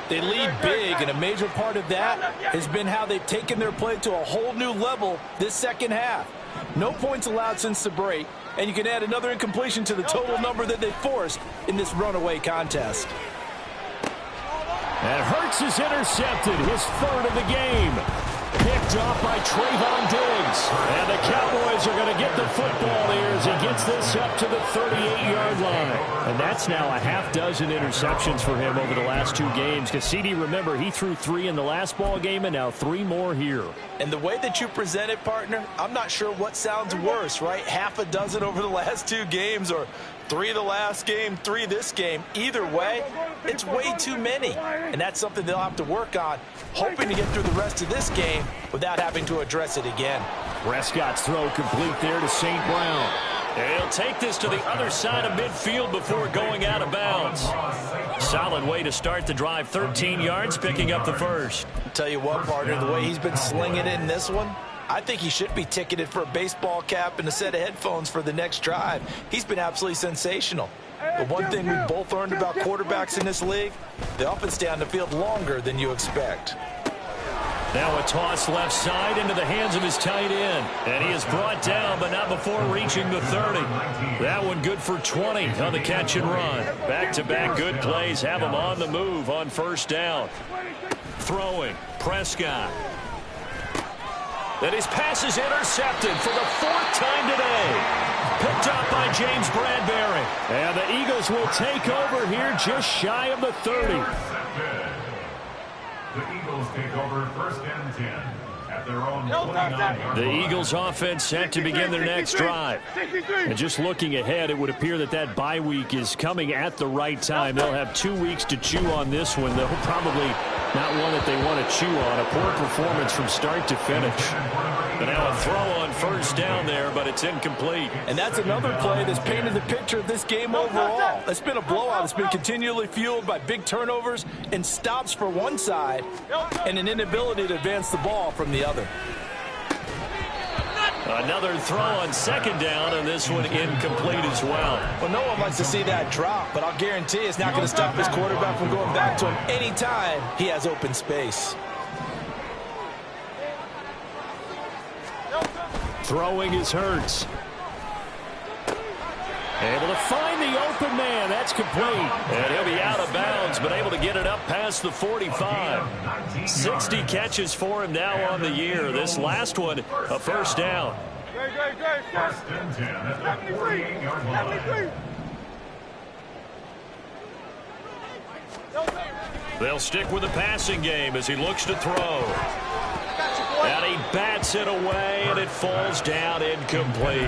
They lead big, and a major part of that has been how they've taken their play to a whole new level this second half. No points allowed since the break, and you can add another incompletion to the total number that they forced in this runaway contest. And Hurts is intercepted, his 3rd of the game. Picked off by Trayvon Diggs. And the Cowboys are going to get the football here as he gets this up to the 38-yard line. And that's now a half dozen interceptions for him over the last 2 games. Because CD, remember, he threw 3 in the last ball game and now 3 more here. And the way that you present it, partner, I'm not sure what sounds worse, right? Half a dozen over the last 2 games or 3 the last game, 3 this game. Either way, it's way too many. And that's something they'll have to work on, hoping to get through the rest of this game without having to address it again. Prescott's throw complete there to St. Brown. He'll take this to the other side of midfield before going out of bounds. Solid way to start the drive. 13 yards, picking up the first. I'll tell you what, partner, the way he's been slinging it in this one, I think he should be ticketed for a baseball cap and a set of headphones for the next drive. He's been absolutely sensational. The one thing we've both learned about quarterbacks in this league, they often stay on the field longer than you expect. Now a toss left side into the hands of his tight end. And he is brought down, but not before reaching the 30. That one good for 20 on the catch and run. Back-to-back good plays have him on the move on first down. Throwing, Prescott. And his pass is intercepted for the 4th time today. Picked up by James Bradbury. And the Eagles will take over here just shy of the 30. The Eagles take over 1st and 10 at their own 29-yard The line. Eagles offense set to begin their next drive. And just looking ahead, it would appear that that bye week is coming at the right time. They'll have 2 weeks to chew on this one. They'll probably not one that they want to chew on. A poor performance from start to finish. But now a throw on first down there, but it's incomplete. And that's another play that's painted the picture of this game overall. It's been a blowout. It's been continually fueled by big turnovers and stops for one side and an inability to advance the ball from the other. Another throw on second down, and this one incomplete as well. Well, no one likes to see that drop, but I'll guarantee it's not going to stop his quarterback from going back to him anytime he has open space. Throwing is Hurts. Able to find the open man. That's complete. And he'll be out of bounds, but able to get it up past the 45. 60 catches for him now on the year. This last one, a first down. 1st and 10 at the 48-yard line. They'll stick with the passing game as he looks to throw. And he bats it away, and it falls down incomplete.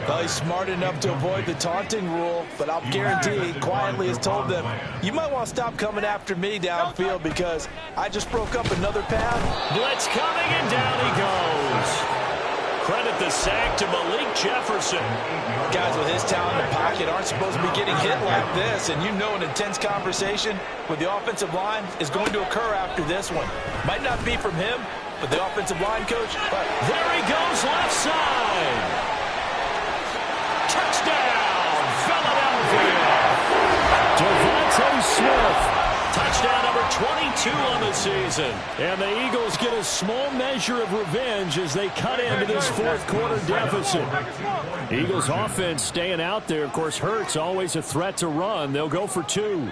Well, he's smart enough to avoid the taunting rule, but I'll guarantee he quietly has told them, you might want to stop coming after me downfield because I just broke up another path. Blitz coming, and down he goes. Credit the sack to Malik Jefferson. Guys with his talent in the pocket aren't supposed to be getting hit like this, and you know an intense conversation with the offensive line is going to occur after this one. Might not be from him, but the offensive line coach, but there he goes left side. Touchdown, Philadelphia. Devontae Smith. Touchdown number 22 on the season. And the Eagles get a small measure of revenge as they cut into this 4th quarter deficit. Eagles offense staying out there. Of course, Hurts always a threat to run. They'll go for 2.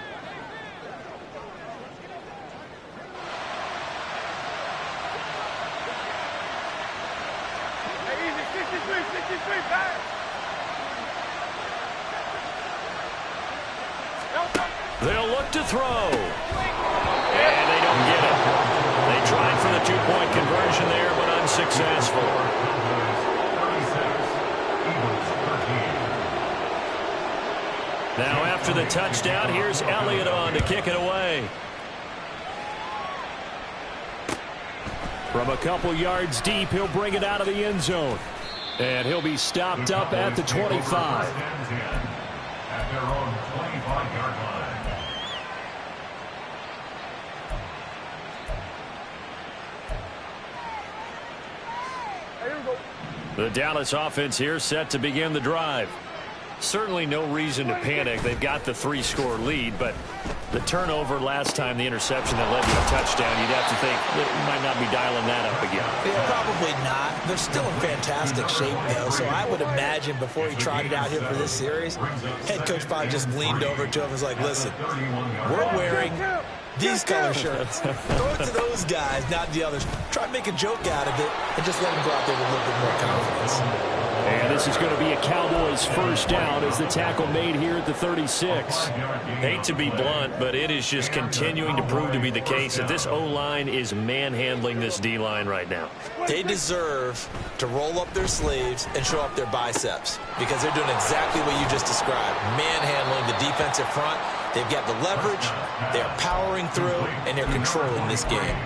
They'll look to throw. And they don't get it. They tried for the 2-point conversion there, but unsuccessful. Now after the touchdown, here's Elliott on to kick it away. From a couple yards deep, he'll bring it out of the end zone. And he'll be stopped up at the 25. At their own 25-yard line. The Dallas offense here set to begin the drive. Certainly no reason to panic. They've got the 3-score lead, but the turnover last time, the interception that led to a touchdown, you'd have to think they might not be dialing that up again. Yeah, probably not. They're still in fantastic shape, though, so I would imagine before he tried it out here for this series, head coach probably just leaned over to him and was like, listen, we're wearing these color shirts. Throw it to those guys, not the others. Try to make a joke out of it and just let them go out there with a little bit more confidence. And this is going to be a Cowboys first down as the tackle made here at the 36. Hate to be blunt, but it is just continuing to prove to be the case that this O-line is manhandling this D-line right now. They deserve to roll up their sleeves and show up their biceps because they're doing exactly what you just described, manhandling the defensive front. They've got the leverage, they're powering through, and they're controlling this game.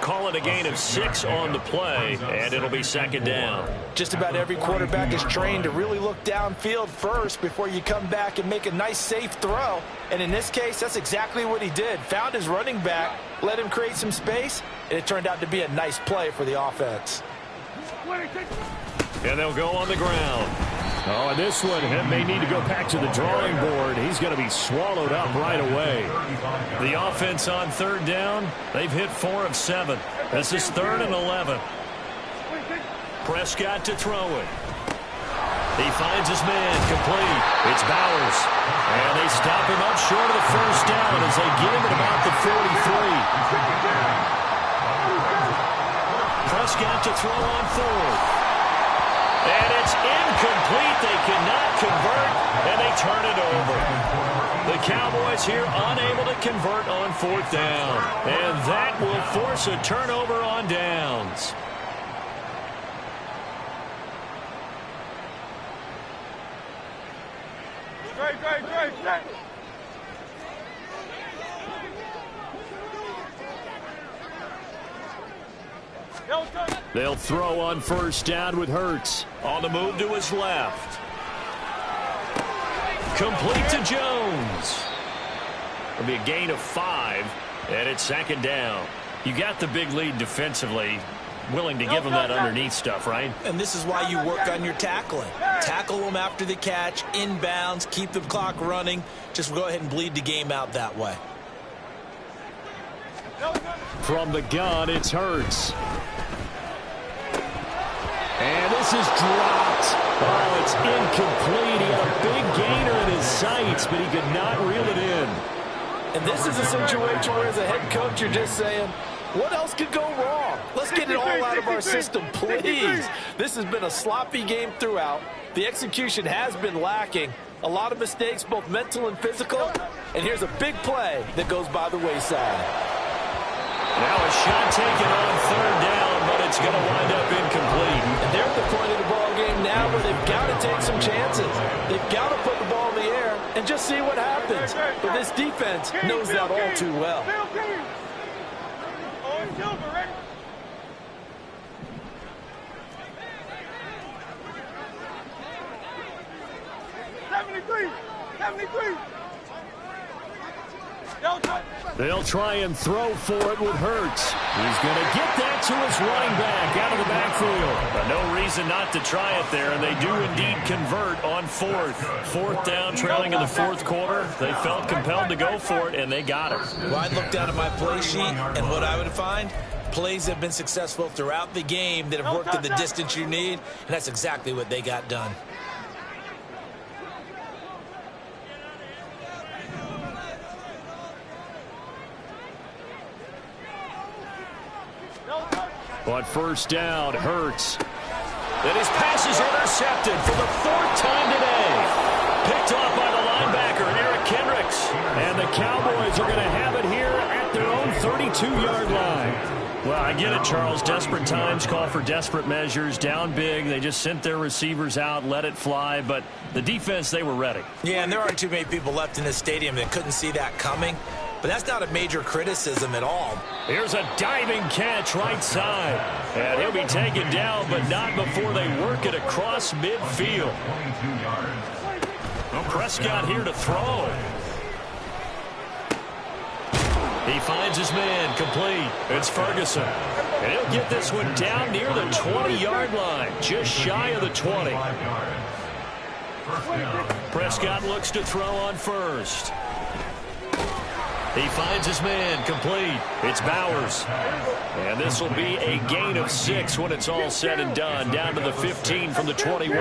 Call it a gain of 6 on the play, and it'll be second down. Just about every quarterback is trained to really look downfield first before you come back and make a nice, safe throw. And in this case, that's exactly what he did. Found his running back, let him create some space, and it turned out to be a nice play for the offense. And they'll go on the ground. Oh, and this one may need to go back to the drawing board. He's going to be swallowed up right away. The offense on third down, they've hit 4 of 7. This is 3rd and 11. Prescott to throw it. He finds his man, complete. It's Bowers. And they stop him up short of the first down as they get him at about the 43. Prescott to throw on 4th. And it's incomplete. They cannot convert, and they turn it over. The Cowboys here unable to convert on 4th down. And that will force a turnover on downs. Great. They'll throw on first down with Hurts. On the move to his left. Complete to Jones. It'll be a gain of 5, and it's second down. You got the big lead defensively. Willing to give them that underneath stuff, right? And this is why you work on your tackling. Tackle them after the catch, inbounds, keep the clock running. Just go ahead and bleed the game out that way. From the gun, it's Hurts. And this is dropped. Oh, it's incomplete. He had a big gainer in his sights, but he could not reel it in. And this is a situation where, as a head coach, you're just saying, what else could go wrong? Let's get it all out of our system, please. This has been a sloppy game throughout. The execution has been lacking. A lot of mistakes, both mental and physical. And here's a big play that goes by the wayside. Now a shot taken on third down, but it's going to wind up incomplete. And they're at the point of the ball game now where they've got to take some chances. They've got to put the ball in the air and just see what happens. But this defense knows that all too well. They'll try and throw for it with Hurts. He's going to get that to his running back out of the backfield. But no reason not to try it there, and they do indeed convert on 4th. 4th down, trailing in the 4th quarter. They felt compelled to go for it, and they got it. Well, I'd look down at my play sheet, and what I would find, plays have been successful throughout the game that have worked at the distance you need, and that's exactly what they got done. On first down, Hurts. And his pass is intercepted for the 4th time today. Picked off by the linebacker, Eric Kendricks. And the Cowboys are going to have it here at their own 32-yard line. Well, I get it, Charles. Desperate times call for desperate measures. Down big. They just sent their receivers out, let it fly. But the defense, they were ready. Yeah, and there aren't too many people left in this stadium that couldn't see that coming. But that's not a major criticism at all. Here's a diving catch right side. And he'll be taken down, but not before they work it across midfield. Prescott here to throw. He finds his man, complete. It's Ferguson. And he'll get this one down near the 20-yard line, just shy of the 20. Prescott looks to throw on first. He finds his man, complete. It's Bowers. And this will be a gain of 6 when it's all said and done, down to the 15 from the 21.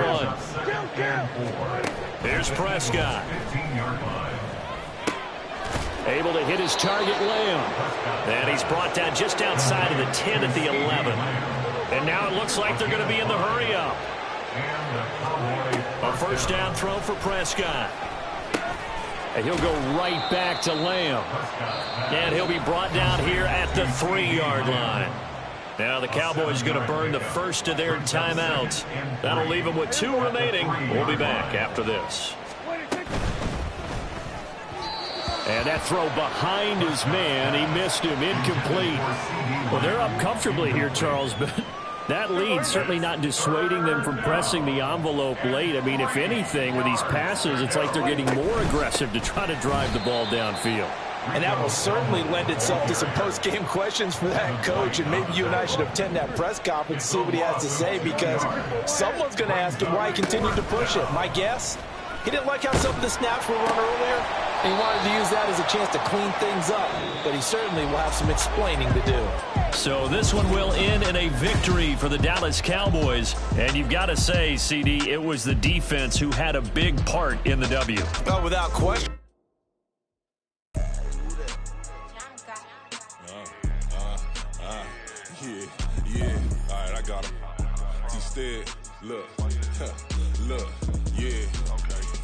Here's Prescott. Able to hit his target, Lamb. And he's brought down just outside of the 10 at the 11. And now it looks like they're going to be in the hurry-up. A first down throw for Prescott. And he'll go right back to Lamb. And he'll be brought down here at the 3-yard line. Now the Cowboys going to burn the first of their timeouts. That'll leave them with 2 remaining. We'll be back after this. And that throw behind his man. He missed him. Incomplete. Well, they're up comfortably here, Charles, but that lead certainly not dissuading them from pressing the envelope late. I mean, if anything, with these passes, it's like they're getting more aggressive to try to drive the ball downfield. And that will certainly lend itself to some post-game questions for that coach. And maybe you and I should attend that press conference and see what he has to say, because someone's going to ask him why he continued to push it. My guess, he didn't like how some of the snaps were run earlier, and he wanted to use that as a chance to clean things up. But he certainly will have some explaining to do. So this one will end in a victory for the Dallas Cowboys. And you've got to say, CD, it was the defense who had a big part in the W. Well, without question. Yeah, all right, I got him. Instead, look, yeah.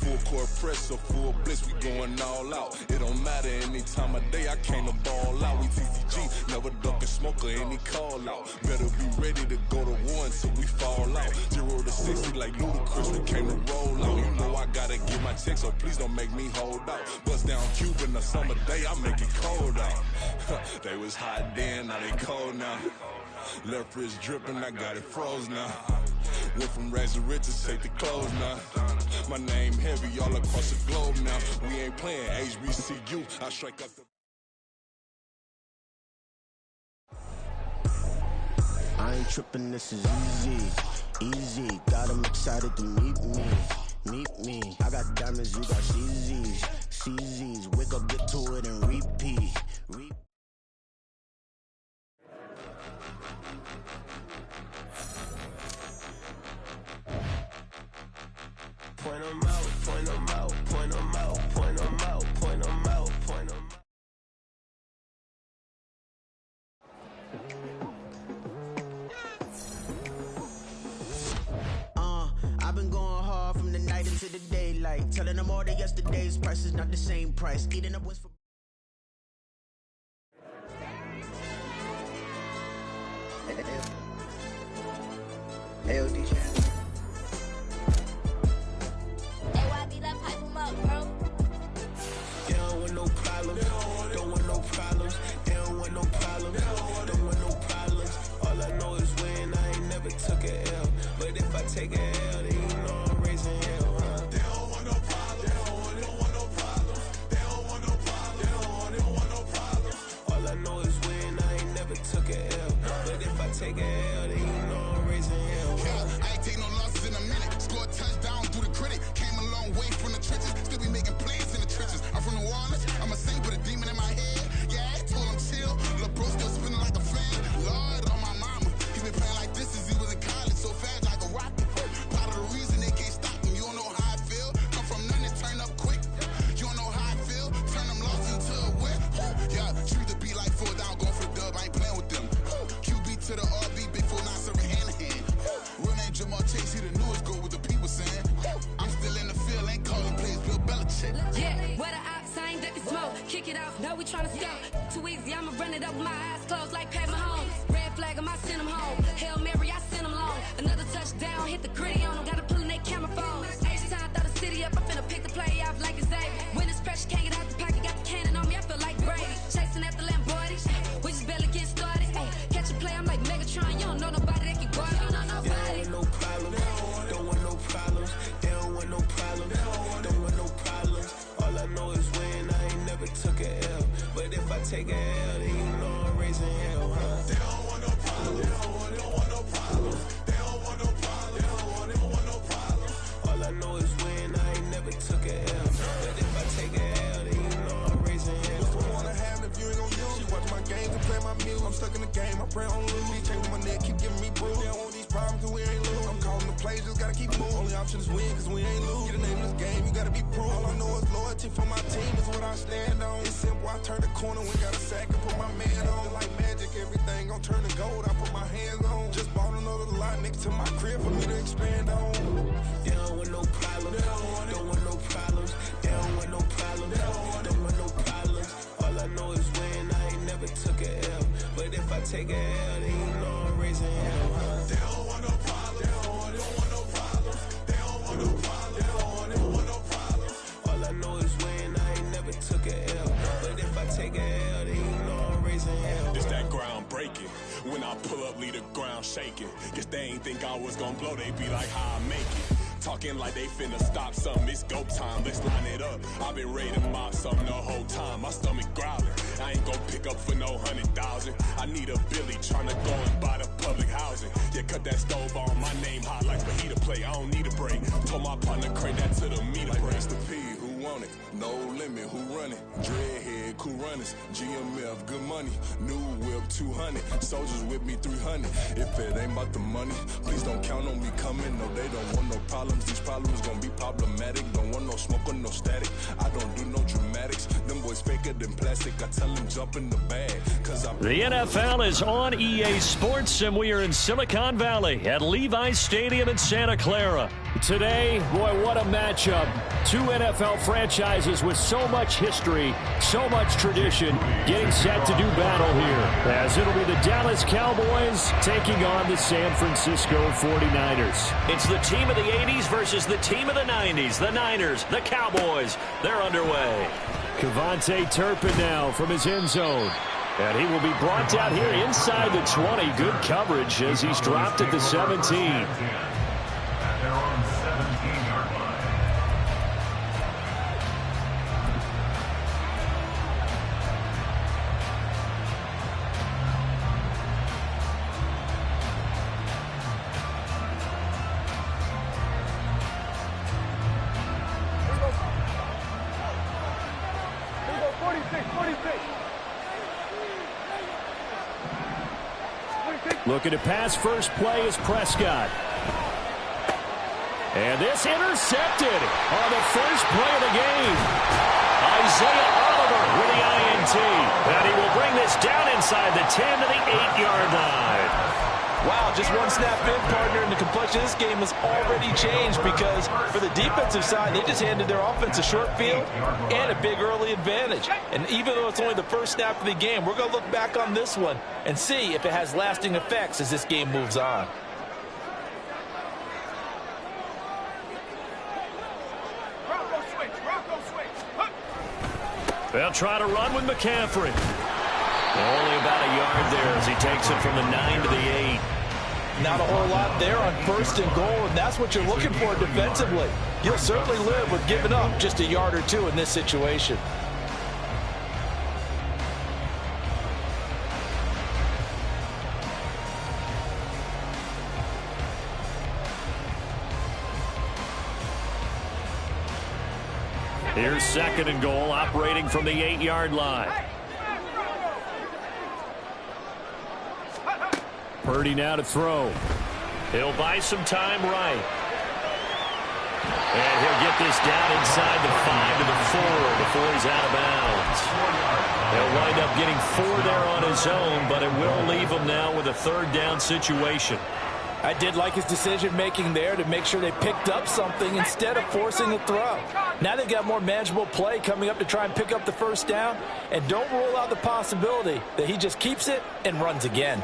Full court press or full blitz, we going all out. It don't matter any time of day, I came to ball out. We TCG, never duck a smoker, any call out. Better be ready to go to war until we fall out. 0 to 60 like Ludacris, we came to roll out. You know I gotta get my check, so please don't make me hold out. Bust down Cuban a summer day, I make it cold out. They was hot then, now they cold now. Left wrist dripping, I got it froze now. Went from rags to riches, take the clothes now. My name heavy all across the globe now. We ain't playing HBCU, I strike out the... I ain't tripping, this is easy. Got 'em excited to meet me. I got diamonds, you got CZs. Wake up, get to it, and repeat. Point 'em out, point 'em out, point 'em out, point 'em out, point 'em out, point 'em out. I've been going hard from the night into the daylight, telling them all that yesterday's price is not the same price. Eating up wins for... Hey, DJ. Take a L, then you know I'm raising hell, huh? They don't want no problem. They don't want no problem. They don't want no problem. They don't want no problem. All I know is win, I ain't never took a L. But if I take a L, then you know I'm raising hell. Yeah, I ain't take no losses in a minute. Scored touchdown through the critic. Came a long way from the trenches. Still be making plays in the trenches. I'm from New Orleans. I'm a saint with a demon in my head. Yeah, I told him chill. Lil' bro still spinning like a fan. Lord on my mama. He's been playing like this since he was in college. So fast like a rocket. Kick it off, now we tryna score. Too easy, I'ma run it up with my eyes closed like Pat Mahomes. Red flag, I send him home. Hail Mary, I send him long. Another touchdown, hit the gritty on him. Gotta pull in their camera phones. H-time, throw the city up. I'm finna pick the play off like it's Xavier. When it's pressure, can't get out the pocket. Got the cannon on me, I feel like Brady. Chasing at the Lamborghini. We just barely getting started. Ay, catch a play, I'm like Megatron. You don't know nobody that can guard. You don't know nobody. They don't want no problems. Don't want no problems. They don't want no problems. Don't want no problems. All I know is win, I ain't never took a L. But if I take a L, then you know I'm raising hell, huh? They don't want no problems. They don't want no problems. They don't want no problems. They don't want no problems. All I know is win, I ain't never took a L. But if I take a L, then you know I'm raising hell. What's the one I have if you ain't gon' use? She watch my game to play my music. I'm stuck in the game, I pray on lose. Chain with my neck, keep giving me bruise. They don't want these problem cause we ain't lose. I'm calling the plays, just gotta keep moving. Only option is win cause we ain't lose. Get a name in this game, you gotta be proof. All I know is loyalty for my team is what I stand on. It's simple, I turn the corner, we got a sack and put my man on. Like magic, everything gon' turn to gold, I put my hands on. Just bought another lot next to my crib for me to expand on. They don't want no problems, don't want no problems. They don't want no problems, don't want no problems. All I know is win, I ain't never took a L. But if I take a L, then you know I'm raising hell, huh? They don't want no problems, they don't want no problems. They don't want no problems, they don't want no problems. All I know is win, I ain't never took a L. But if I take a L, then you know I'm raising hell, huh? It's that ground breaking. When I pull up, leave the ground shaking. Guess they ain't think I was gonna blow, they be like, how I make it. Talking like they finna stop something, it's go time, let's line it up. I've been ready to mop something the whole time, my stomach growling. I ain't gon' pick up for no 100,000. I need a Billy tryna go and buy the public housing. Yeah, cut that stove on, my name hot like fajita play, I don't need a break. Told my partner, crank that to the meter like break. Mr. P, who want it? No limit, who run it? Dreadhead, cool runners, GMF, good money. New whip, 200, soldiers with me, 300. If it ain't about the money, please don't count on me coming. No, they don't want no problems. These problems gon' be problematic. Don't want no smoke or no static. I don't do no dramatics. Them boys faker than plastic. I tell them jump in the bag. The NFL is on EA Sports, and we are in Silicon Valley at Levi's Stadium in Santa Clara. Today, boy, what a matchup. Two NFL franchises with so much history, so much tradition, getting set to do battle here. As it'll be the Dallas Cowboys taking on the San Francisco 49ers. It's the team of the 80s versus the team of the 90s. The Niners, the Cowboys, they're underway. Kevontae Turpin now from his end zone. And he will be brought down here inside the 20. Good coverage as he's dropped at the 17. At their own 17-yard line. Looking to pass first play is Prescott. And this intercepted on the first play of the game. Isaiah Oliver with the INT. And he will bring this down inside the 10 to the 8-yard line. Wow, just one snap in, partner, and the complexion of this game has already changed because for the defensive side, they just handed their offense a short field and a big early advantage. And even though it's only the first snap of the game, we're going to look back on this one and see if it has lasting effects as this game moves on. They'll try to run with McCaffrey. Only about a yard there as he takes it from the 9 to the 8. Not a whole lot there on first and goal, and that's what you're looking for defensively. You'll certainly live with giving up just a yard or two in this situation. Here's second and goal, operating from the 8-yard line. Purdy now to throw. He'll buy some time right. And he'll get this down inside the 5 to the 4 before he's out of bounds. He'll wind up getting 4 there on his own, but it will leave him now with a third down situation. I did like his decision-making there to make sure they picked up something instead of forcing a throw. Now they've got more manageable play coming up to try and pick up the first down, and don't rule out the possibility that he just keeps it and runs again.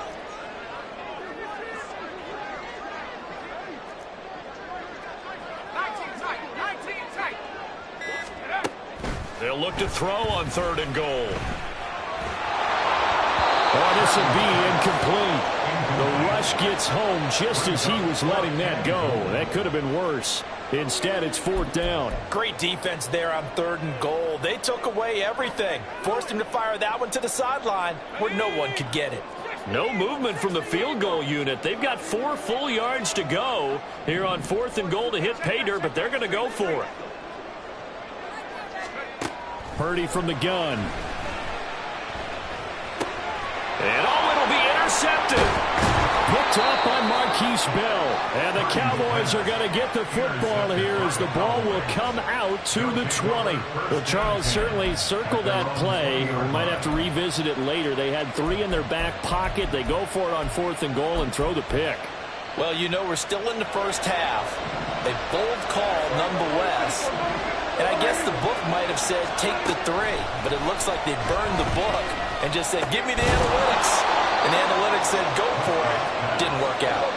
They'll look to throw on third and goal. Oh, this will be incomplete. The rush gets home just as he was letting that go. That could have been worse. Instead, it's fourth down. Great defense there on third and goal. They took away everything. Forced him to fire that one to the sideline where no one could get it. No movement from the field goal unit. They've got 4 full yards to go here on fourth and goal to hit pay dirt, but they're going to go for it. Purdy from the gun. And it'll be intercepted. Picked Picked up by Marquise Bell. And the Cowboys are going to get the football here as the ball will come out to the 20. Well, Charles, certainly circle that play. We might have to revisit it later. They had 3 in their back pocket. They go for it on 4th and goal and throw the pick. Well, you know, we're still in the first half. A bold call nonetheless. And I guess the book might have said take the 3, but it looks like they burned the book and just said, give me the analytics. And the analytics said, go for it. Didn't work out.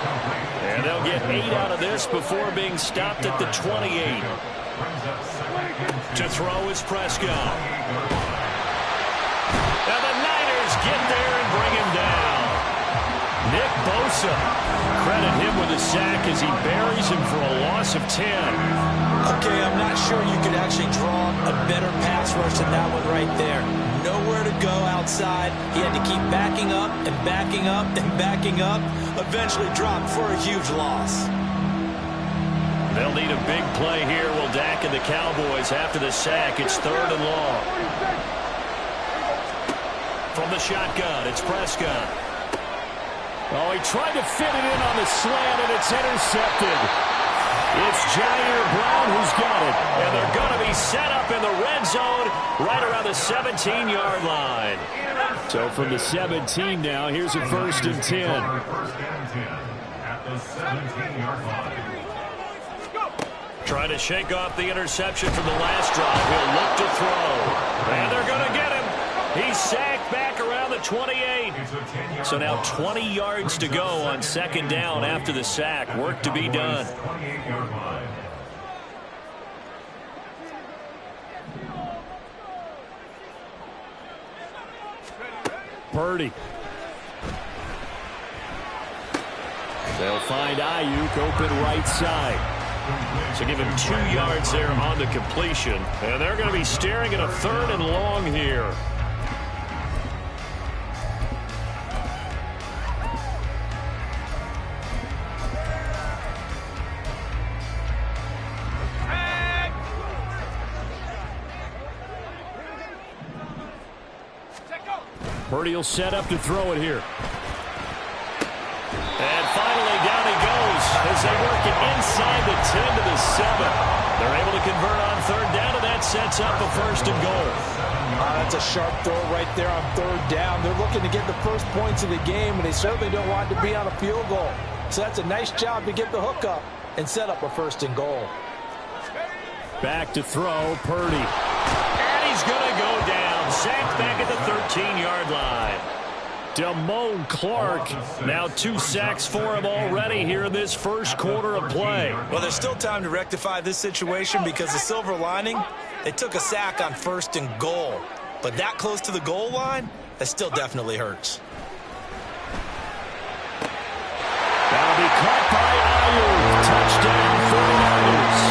And they'll get 8 out of this before being stopped at the 28. To throw is Prescott. And the Niners get there and bring him down. Nick Bosa, credit him with a sack as he buries him for a loss of 10. Okay, I'm not sure you could actually draw a better pass rush than that one right there. Nowhere to go outside. He had to keep backing up and backing up and backing up. Eventually dropped for a huge loss. They'll need a big play here. Will Dak and the Cowboys after the sack. It's 3rd and long. From the shotgun, it's Prescott. Oh, he tried to fit it in on the slant, and it's intercepted. It's Jair Brown who's got it. And they're going to be set up in the red zone right around the 17-yard line. So from the 17 now, here's a 1st and 10. At the 17-yard line. Trying to shake off the interception from the last drive. He'll look to throw. And they're going to get him. He's sacked back around the 28. So now 20 yards to go on 2nd down after the sack. Work to be done. Purdy. They'll find Ayuk open right side. So give him 2 yards there on the completion. And they're going to be staring at a 3rd and long here. Purdy will set up to throw it here. And finally down he goes as they work it inside the 10 to the 7. They're able to convert on 3rd down, and that sets up a 1st and goal. That's a sharp throw right there on 3rd down. They're looking to get the first points of the game, and they certainly don't want to be on a field goal. So that's a nice job to get the hook up and set up a 1st and goal. Back to throw, Purdy. And he's going to go down. Sacked back at the 13-yard line. Damone Clark, now 2 sacks for him already here in this first quarter of play. Well, there's still time to rectify this situation because the silver lining, they took a sack on 1st and goal. But that close to the goal line, that still definitely hurts. That'll be caught by Ayuk. Touchdown 49ers.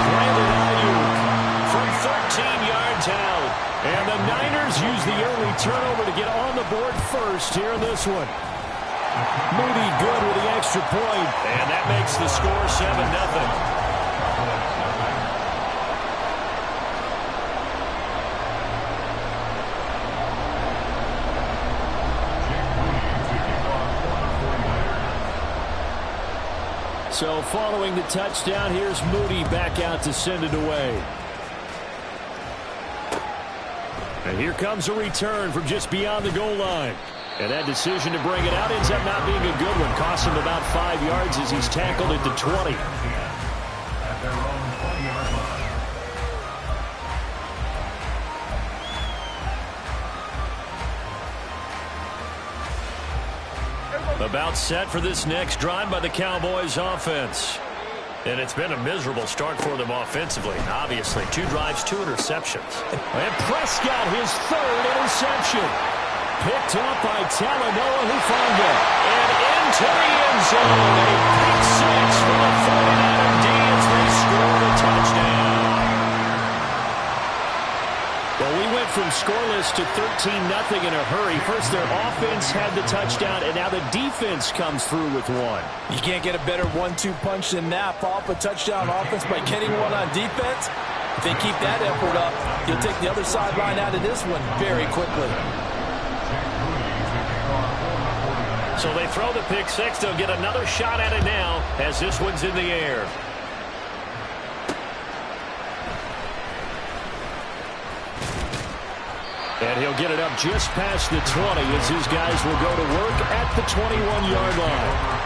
Brandon Ayuk from 13 yards out. And the Niners use the early turnover to get on the board first here in this one. Moody good with the extra point. And that makes the score 7-0. So following the touchdown, here's Moody back out to send it away. And here comes a return from just beyond the goal line. And that decision to bring it out ends up not being a good one. Cost him about 5 yards as he's tackled at the 20. At their own 20-yard line. About set for this next drive by the Cowboys offense. And it's been a miserable start for them offensively. Obviously, 2 drives, 2 interceptions. And Prescott, his 3rd interception. Picked up by Talanoa Hufanga. And into the end zone. A pick 6 for the 49er D as they score the touchdown. Well, we went from scoreless to 13-0 in a hurry. First, their offense had the touchdown, and now the defense comes through with one. You can't get a better 1-2 punch than that. Follow up a touchdown offense by getting one on defense. If they keep that effort up, you'll take the other sideline out of this one very quickly. So they throw the pick six. They'll get another shot at it now as this one's in the air. And he'll get it up just past the 20 as his guys will go to work at the 21-yard line.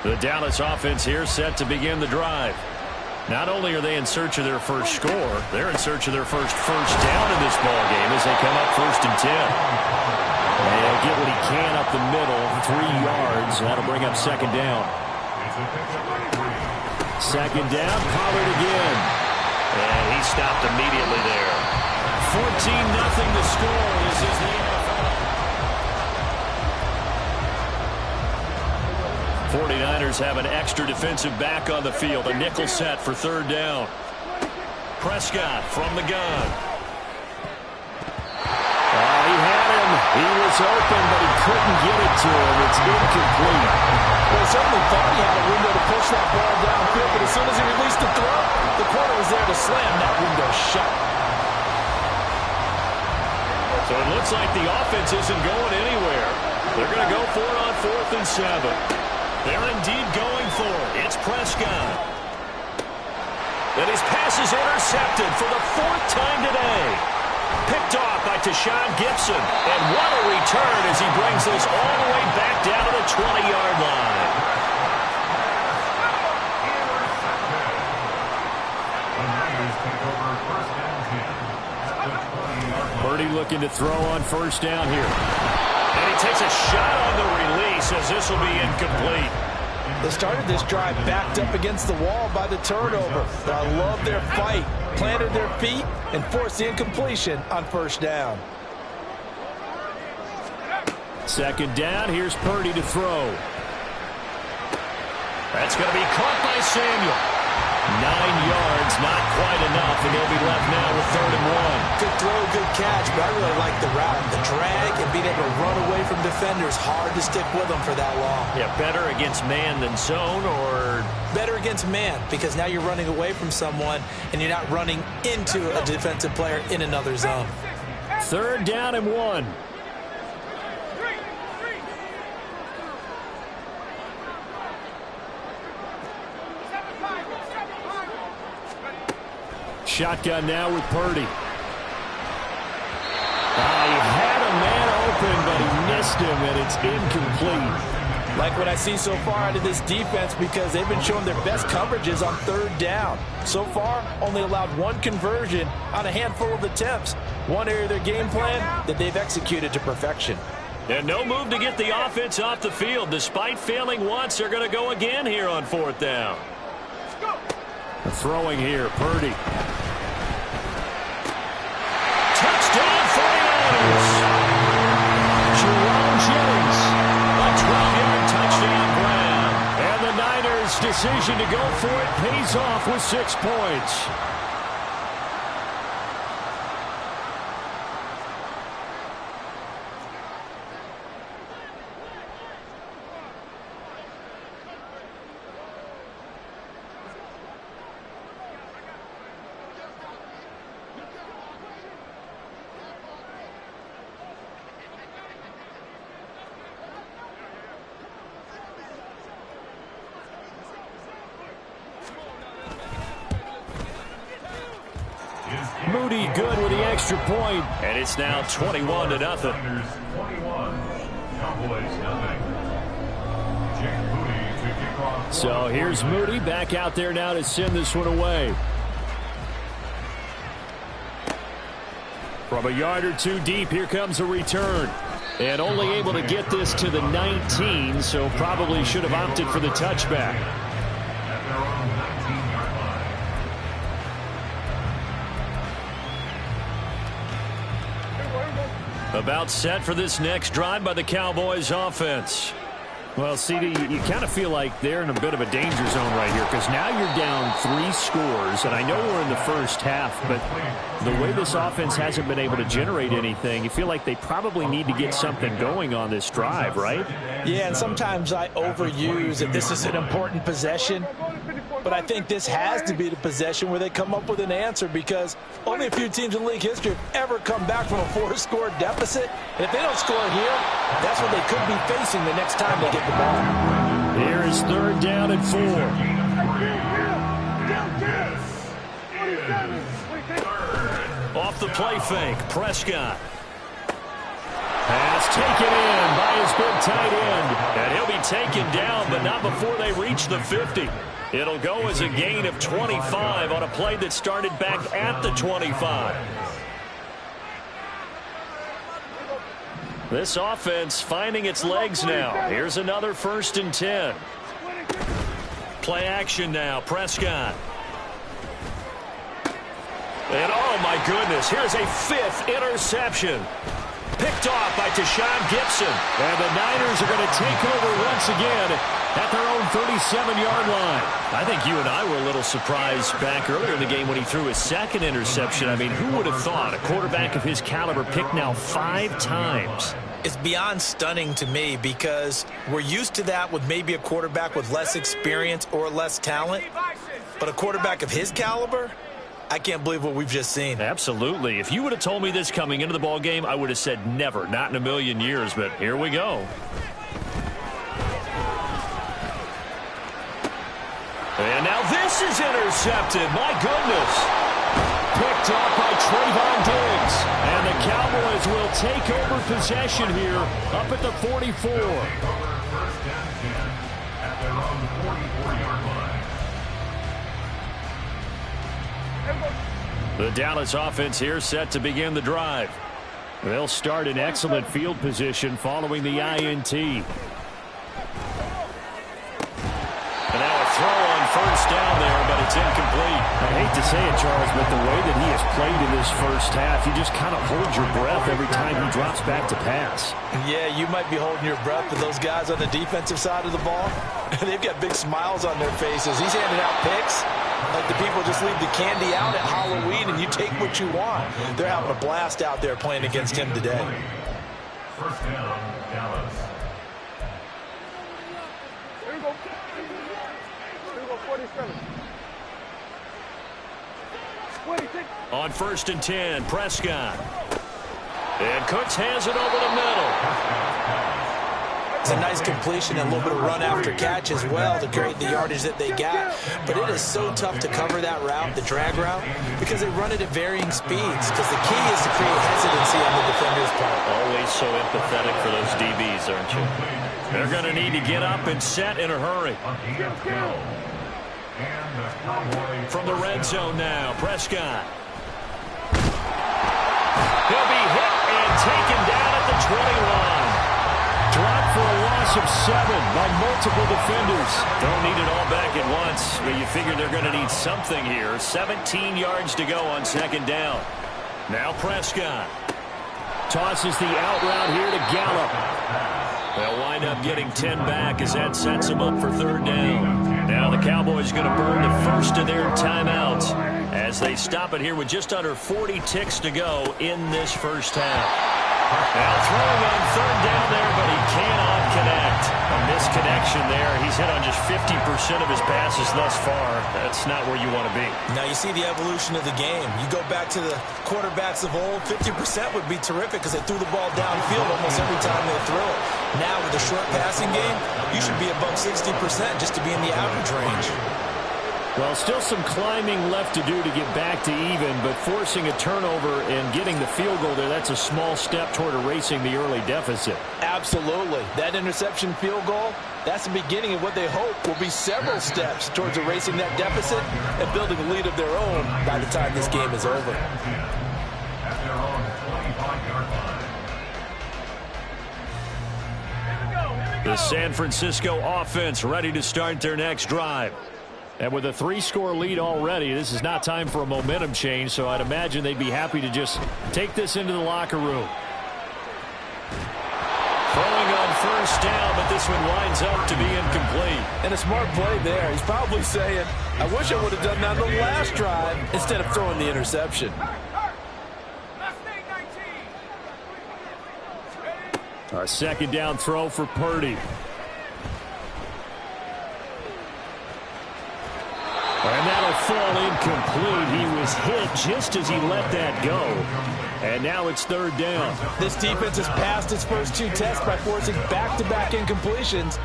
The Dallas offense here set to begin the drive. Not only are they in search of their first score, they're in search of their first down in this ball game as they come up 1st and 10. And he'll get what he can up the middle, 3 yards. That'll bring up 2nd down. 2nd down, Pollard again. And he stopped immediately there. 14-0 the score. This is the NFL. 49ers have an extra defensive back on the field. A nickel set for 3rd down. Prescott from the gun. He had him. He was open, but he couldn't get it to him. It's incomplete. Well, he certainly thought he had a window to push that ball downfield, but as soon as he released the throw, the corner was there to slam that window shut. So it looks like the offense isn't going anywhere. They're going to go for it on 4th and 7. They're indeed going for it. It's Prescott. And his pass is intercepted for the 4th time today. Picked off by Tashawn Gibson. And what a return as he brings this all the way back down to the 20-yard line. Purdy looking to throw on 1st down here. And he takes a shot on the release as this will be incomplete. They started this drive backed up against the wall by the turnover. But I love their fight. Planted their feet and forced the incompletion on 1st down. 2nd down. Here's Purdy to throw. That's going to be caught by Samuel. 9 yards, not quite enough, and they'll be left now with 3rd and 1. Good throw, good catch, but I really like the route. The drag and being able to run away from defenders, hard to stick with them for that long. Yeah, better against man than zone, or? Better against man, because now you're running away from someone, and you're not running into a defensive player in another zone. 3rd down and 1. Shotgun now with Purdy. He had a man open, but he missed him, and it's incomplete. Like what I see so far out of this defense, because they've been showing their best coverages on 3rd down. So far, only allowed 1 conversion on a handful of attempts. One area of their game plan that they've executed to perfection. And no move to get the offense off the field. Despite failing once, they're going to go again here on 4th down. Throwing here, Purdy. Touchdown 49ers. Jerome Jennings. A 12-yard touchdown grab. And the Niners' decision to go for it pays off with 6 points. Moody good with the extra point, and it's now 21-0. So here's Moody back out there now to send this one away. From a yard or 2 deep, here comes a return. And only able to get this to the 19, so probably should have opted for the touchback. About set for this next drive by the Cowboys offense. Well, CD, you kind of feel like they're in a bit of a danger zone right here because now you're down 3 scores, and I know we're in the first half, but the way this offense hasn't been able to generate anything, you feel like they probably need to get something going on this drive, right? Yeah, and sometimes I overuse that this is an important possession. but I think this has to be the possession where they come up with an answer, because only a few teams in league history have ever come back from a 4-score deficit. And if they don't score here, that's what they could be facing the next time they get the ball. Here is 3rd down and 4. Off the play fake, Prescott. Pass taken in by his big tight end. And he'll be taken down, but not before they reach the 50. It'll go as a gain of 25 on a play that started back at the 25. This offense finding its legs now. Here's another 1st and 10. Play action now, Prescott. And oh my goodness, here's a 5th interception. Picked off by Tashawn Gibson. And the Niners are going to take over once again at their own 37-yard line. I think you and I were a little surprised back earlier in the game when he threw his 2nd interception. I mean, who would have thought a quarterback of his caliber picked now 5 times? It's beyond stunning to me, because we're used to that with maybe a quarterback with less experience or less talent. But a quarterback of his caliber, I can't believe what we've just seen. Absolutely. If you would have told me this coming into the ball game, I would have said never, not in a million years. But here we go. And now this is intercepted. My goodness. Picked off by Trayvon Diggs. And the Cowboys will take over possession here up at the 44. At their own 44-yard line. The Dallas offense here set to begin the drive. They'll start in excellent field position following the INT. And now a throw on 1st down there, but it's incomplete. I hate to say it, Charles, but the way that he has played in this first half, you just kind of hold your breath every time he drops back to pass. Yeah, you might be holding your breath, but those guys on the defensive side of the ball, they've got big smiles on their faces. He's handing out picks like the people just leave the candy out at Halloween and you take what you want. They're having a blast out there playing against him today. 1st down, Dallas. Here we go. 47. 26. On 1st and 10, Prescott. And Cooks has it over the middle. It's a nice completion and a little bit of run after catch as well to create the yardage that they got. But it is so tough to cover that route, the drag route, because they run it at varying speeds. Because the key is to create hesitancy on the defender's part. Always so empathetic for those DBs, aren't you? They're going to need to get up and set in a hurry. From the red zone now, Prescott. He'll be hit and taken down at the 20-line. Dropped for a loss of 7 by multiple defenders. Don't need it all back at once, but you figure they're going to need something here. 17 yards to go on 2nd down. Now Prescott tosses the out route here to Gallup. They'll wind up getting 10 back as that sets them up for 3rd down. Now the Cowboys going to burn the first of their timeouts as they stop it here with just under 40 ticks to go in this first half. Now throwing on 3rd down there, but he cannot connect. A misconnection there. He's hit on just 50% of his passes thus far. That's not where you want to be. Now you see the evolution of the game. You go back to the quarterbacks of old, 50% would be terrific because they threw the ball downfield almost every time they threw it. Now with a short passing game, you should be above 60% just to be in the average range. Well, still some climbing left to do to get back to even, but forcing a turnover and getting the field goal there, that's a small step toward erasing the early deficit. Absolutely. That interception field goal, that's the beginning of what they hope will be several steps towards erasing that deficit and building a lead of their own by the time this game is over. At their own 25-yard line. The San Francisco offense ready to start their next drive. And with a 3-score lead already, this is not time for a momentum change, so I'd imagine they'd be happy to just take this into the locker room. Throwing on 1st down, but this one winds up to be incomplete. And a smart play there. He's probably saying, I wish I would have done that on the last drive instead of throwing the interception. A 2nd down throw for Purdy. fall incomplete. He was hit just as he let that go. And now it's third down. This defense has passed its first two tests by forcing back-to-back incompletions.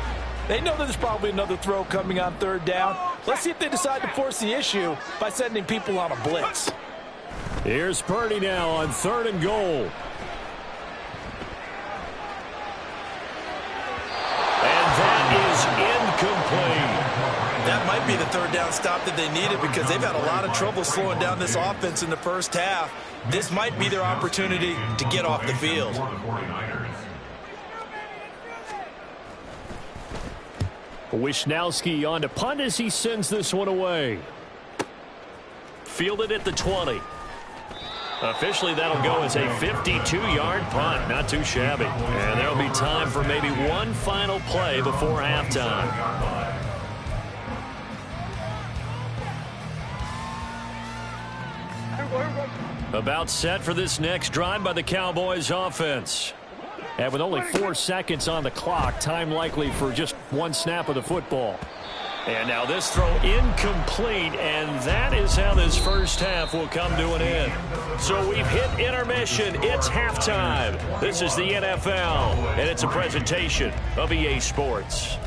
They know there's probably another throw coming on third down. Let's see if they decide to force the issue by sending people on a blitz. Here's Purdy now on 3rd and goal. And that is incomplete. That might be the third down stop that they needed because they've had a lot of trouble slowing down this offense in the first half. This might be their opportunity to get off the field. Wisnowski on to punt as he sends this one away. Fielded at the 20. Officially, that'll go as a 52-yard punt. Not too shabby. And there'll be time for maybe one final play before halftime. About set for this next drive by the Cowboys offense. And with only 4 seconds on the clock, time likely for just one snap of the football. And now this throw incomplete, and that is how this first half will come to an end. So we've hit intermission. It's halftime. This is the NFL, and it's a presentation of EA Sports.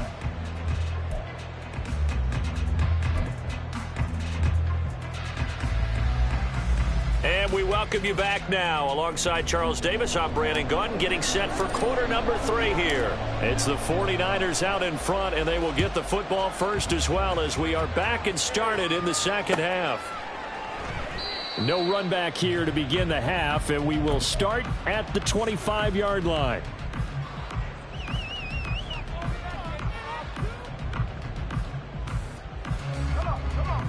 And we welcome you back now. Alongside Charles Davis, I'm Brandon Gunn, getting set for quarter number 3 here. It's the 49ers out in front, and they will get the football first as well as we are back and started in the second half. No run back here to begin the half, and we will start at the 25-yard line.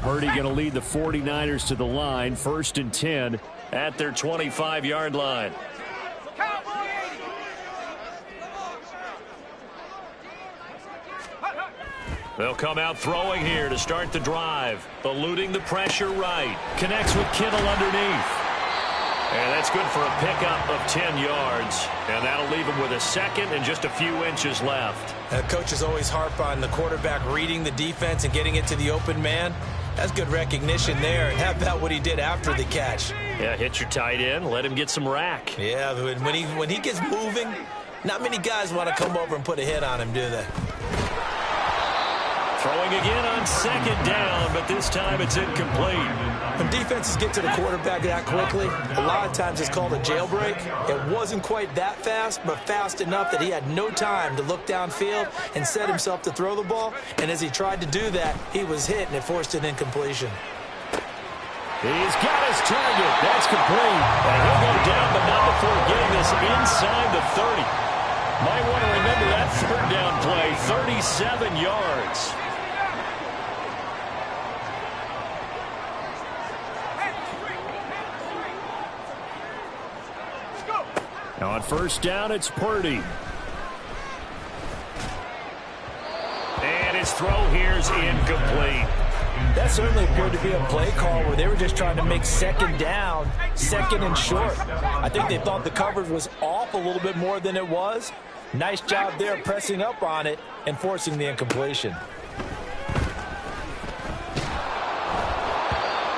Purdy going to lead the 49ers to the line, 1st and 10 at their 25-yard line. They'll come out throwing here to start the drive. Eluding the pressure right. Connects with Kittle underneath. And that's good for a pickup of 10 yards. And that'll leave him with a second and just a few inches left. Coaches always harp on the quarterback reading the defense and getting it to the open man. That's good recognition there. And how about what he did after the catch? Yeah, hit your tight end. Let him get some rack. Yeah, when he gets moving, not many guys want to come over and put a hit on him, do they? Throwing again on 2nd down, but this time it's incomplete. When defenses get to the quarterback that quickly, a lot of times it's called a jailbreak. It wasn't quite that fast, but fast enough that he had no time to look downfield and set himself to throw the ball. And as he tried to do that, he was hit, and it forced an incompletion. He's got his target. That's complete. And he'll go down, but not before getting this inside the 30. Might want to remember that 3rd down play, 37 yards. Now on 1st down, it's Purdy. And his throw here's incomplete. That certainly appeared to be a play call where they were just trying to make 2nd down, 2nd and short. I think they thought the coverage was off a little bit more than it was. Nice job there pressing up on it and forcing the incompletion.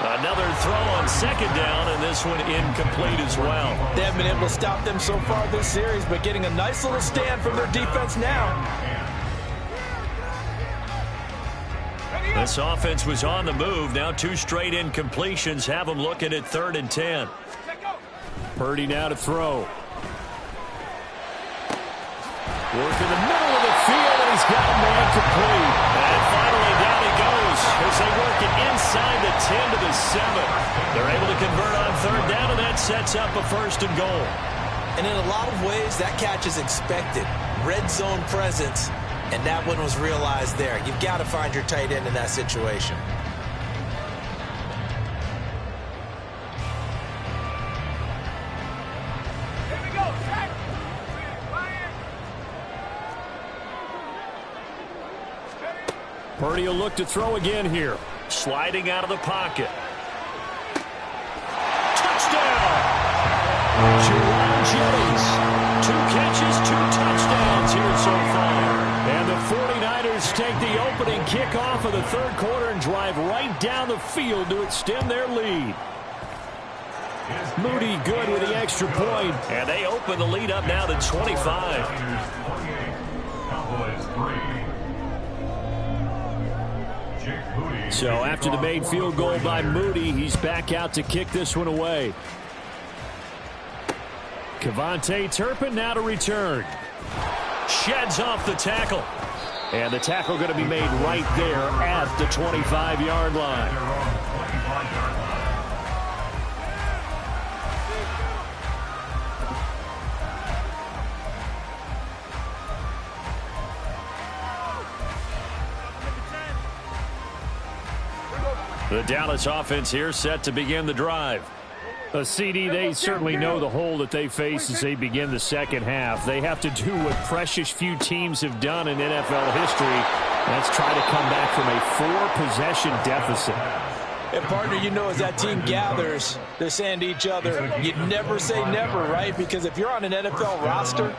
Another throw on 2nd down, and this one incomplete as well. They haven't been able to stop them so far this series, but getting a nice little stand from their defense now. This offense was on the move. Now 2 straight incompletions have them looking at 3rd and 10. Purdy now to throw. Work in the middle of the field, and he's got him man complete. And finally down he goes as they work it inside the 10 to the 7. They're able to convert on 3rd down, and that sets up a 1st and goal. And in a lot of ways, that catch is expected. Red zone presence, and that one was realized there. You've got to find your tight end in that situation. Purdy will look to throw again here. Sliding out of the pocket. Touchdown! Jerome Jennings. 2 catches, 2 touchdowns here so far. And the 49ers Buccaneers take the opening kickoff of the third quarter and drive right down the field to extend their lead. Moody good with the extra point, and they open the lead up now to 25. So after the made field goal by Moody, he's back out to kick this one away. Kevontae Turpin now to return. Sheds off the tackle. And the tackle going to be made right there at the 25-yard line. The Dallas offense here set to begin the drive. A CD, they certainly know the hole that they face as they begin the second half. They have to do what precious few teams have done in NFL history. That's try to come back from a 4-possession deficit. And, partner, you know, as that team gathers, they're saying to each other, you never say never, right? Because if you're on an NFL roster,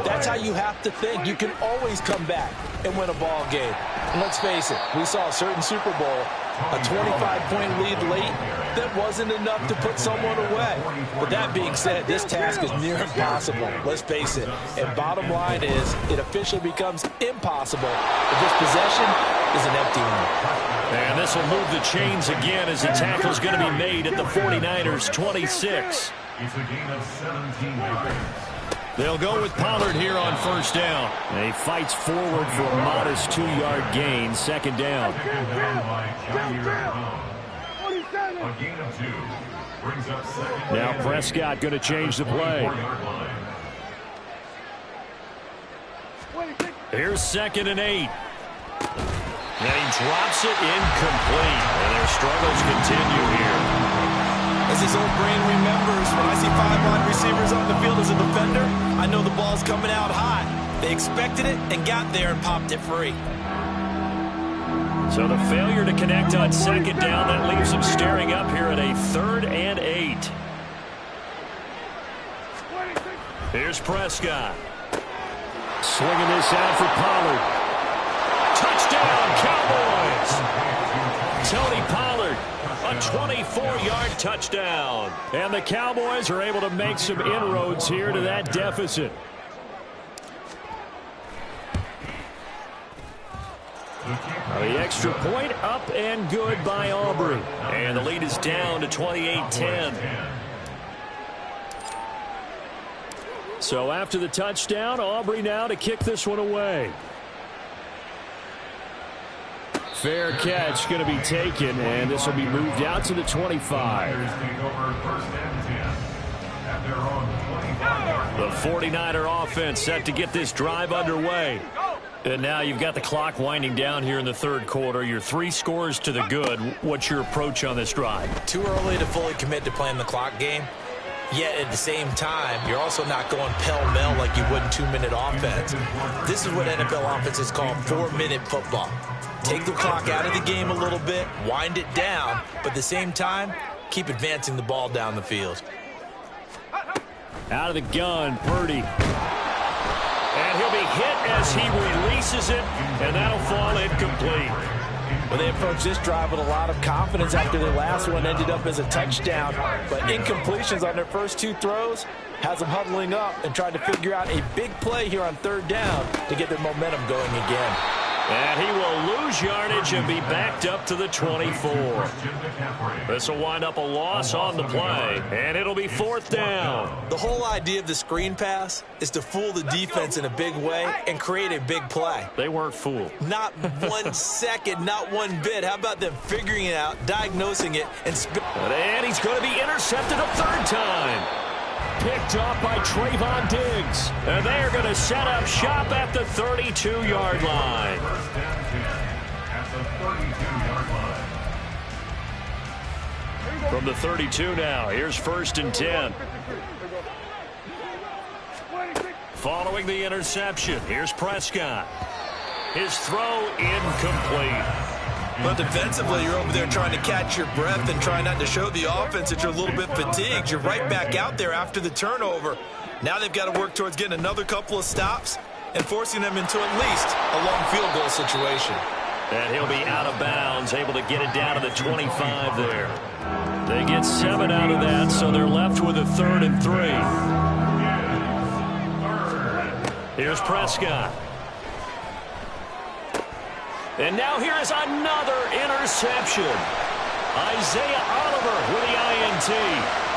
that's how you have to think. You can always come back and win a ball game. And let's face it, we saw a certain Super Bowl, a 25-point lead late, that wasn't enough to put someone away. But that being said, this task is near impossible. Let's face it. And bottom line is, it officially becomes impossible if this possession is an empty one. And this will move the chains again as the tackle is going to be made at the 49ers 26. It's a gain of 17 yards. They'll go with Pollard here on first down. And he fights forward for a modest 2-yard gain, second down. A gain of 2 brings up second. Now Prescott going to change the play. Here's 2nd and 8. And he drops it incomplete. And their struggles continue here. As his old brain remembers, when I see 5 wide receivers on the field as a defender, I know the ball's coming out hot. They expected it and got there and popped it free. So the failure to connect on second down, that leaves them staring up here at a 3rd and 8. Here's Prescott. Slinging this out for Pollard. Touchdown, Cowboys! Tony Pollard, a 24-yard touchdown. And the Cowboys are able to make some inroads here to that deficit. The extra point up and good by Aubrey. And the lead is down to 28-10. So after the touchdown, Aubrey now to kick this one away. Fair catch going to be taken, and this will be moved out to the 25. The 49er offense set to get this drive underway. And now you've got the clock winding down here in the third quarter. You're 3 scores to the good. What's your approach on this drive? Too early to fully commit to playing the clock game. Yet at the same time, you're also not going pell-mell like you would in 2-minute offense. This is what NFL offenses call 4-minute football. Take the clock out of the game a little bit, wind it down, but at the same time, keep advancing the ball down the field. Out of the gun, Purdy. And he'll be hit as he releases it, and that'll fall incomplete. Well, they approached this drive with a lot of confidence after their last one ended up as a touchdown. But incompletions on their first 2 throws has them huddling up and trying to figure out a big play here on 3rd down to get their momentum going again. And he will lose yardage and be backed up to the 24. This will wind up a loss on the play, and it'll be 4th down. The whole idea of the screen pass is to fool the defense in a big way and create a big play. They weren't fooled. Not 1 second, not 1 bit. How about them figuring it out, diagnosing it, and and he's going to be intercepted a 3rd time. Picked off by Trayvon Diggs. And they are going to set up shop at the 32-yard line. From the 32 now, here's 1st and 10. Following the interception, here's Prescott. His throw incomplete. But defensively, you're over there trying to catch your breath and try not to show the offense that you're a little bit fatigued. You're right back out there after the turnover. Now they've got to work towards getting another couple of stops and forcing them into at least a long field goal situation. And he'll be out of bounds, able to get it down to the 25 there. They get 7 out of that, so they're left with a 3rd and 3. Here's Prescott. And now here is another interception. Isaiah Oliver with the INT.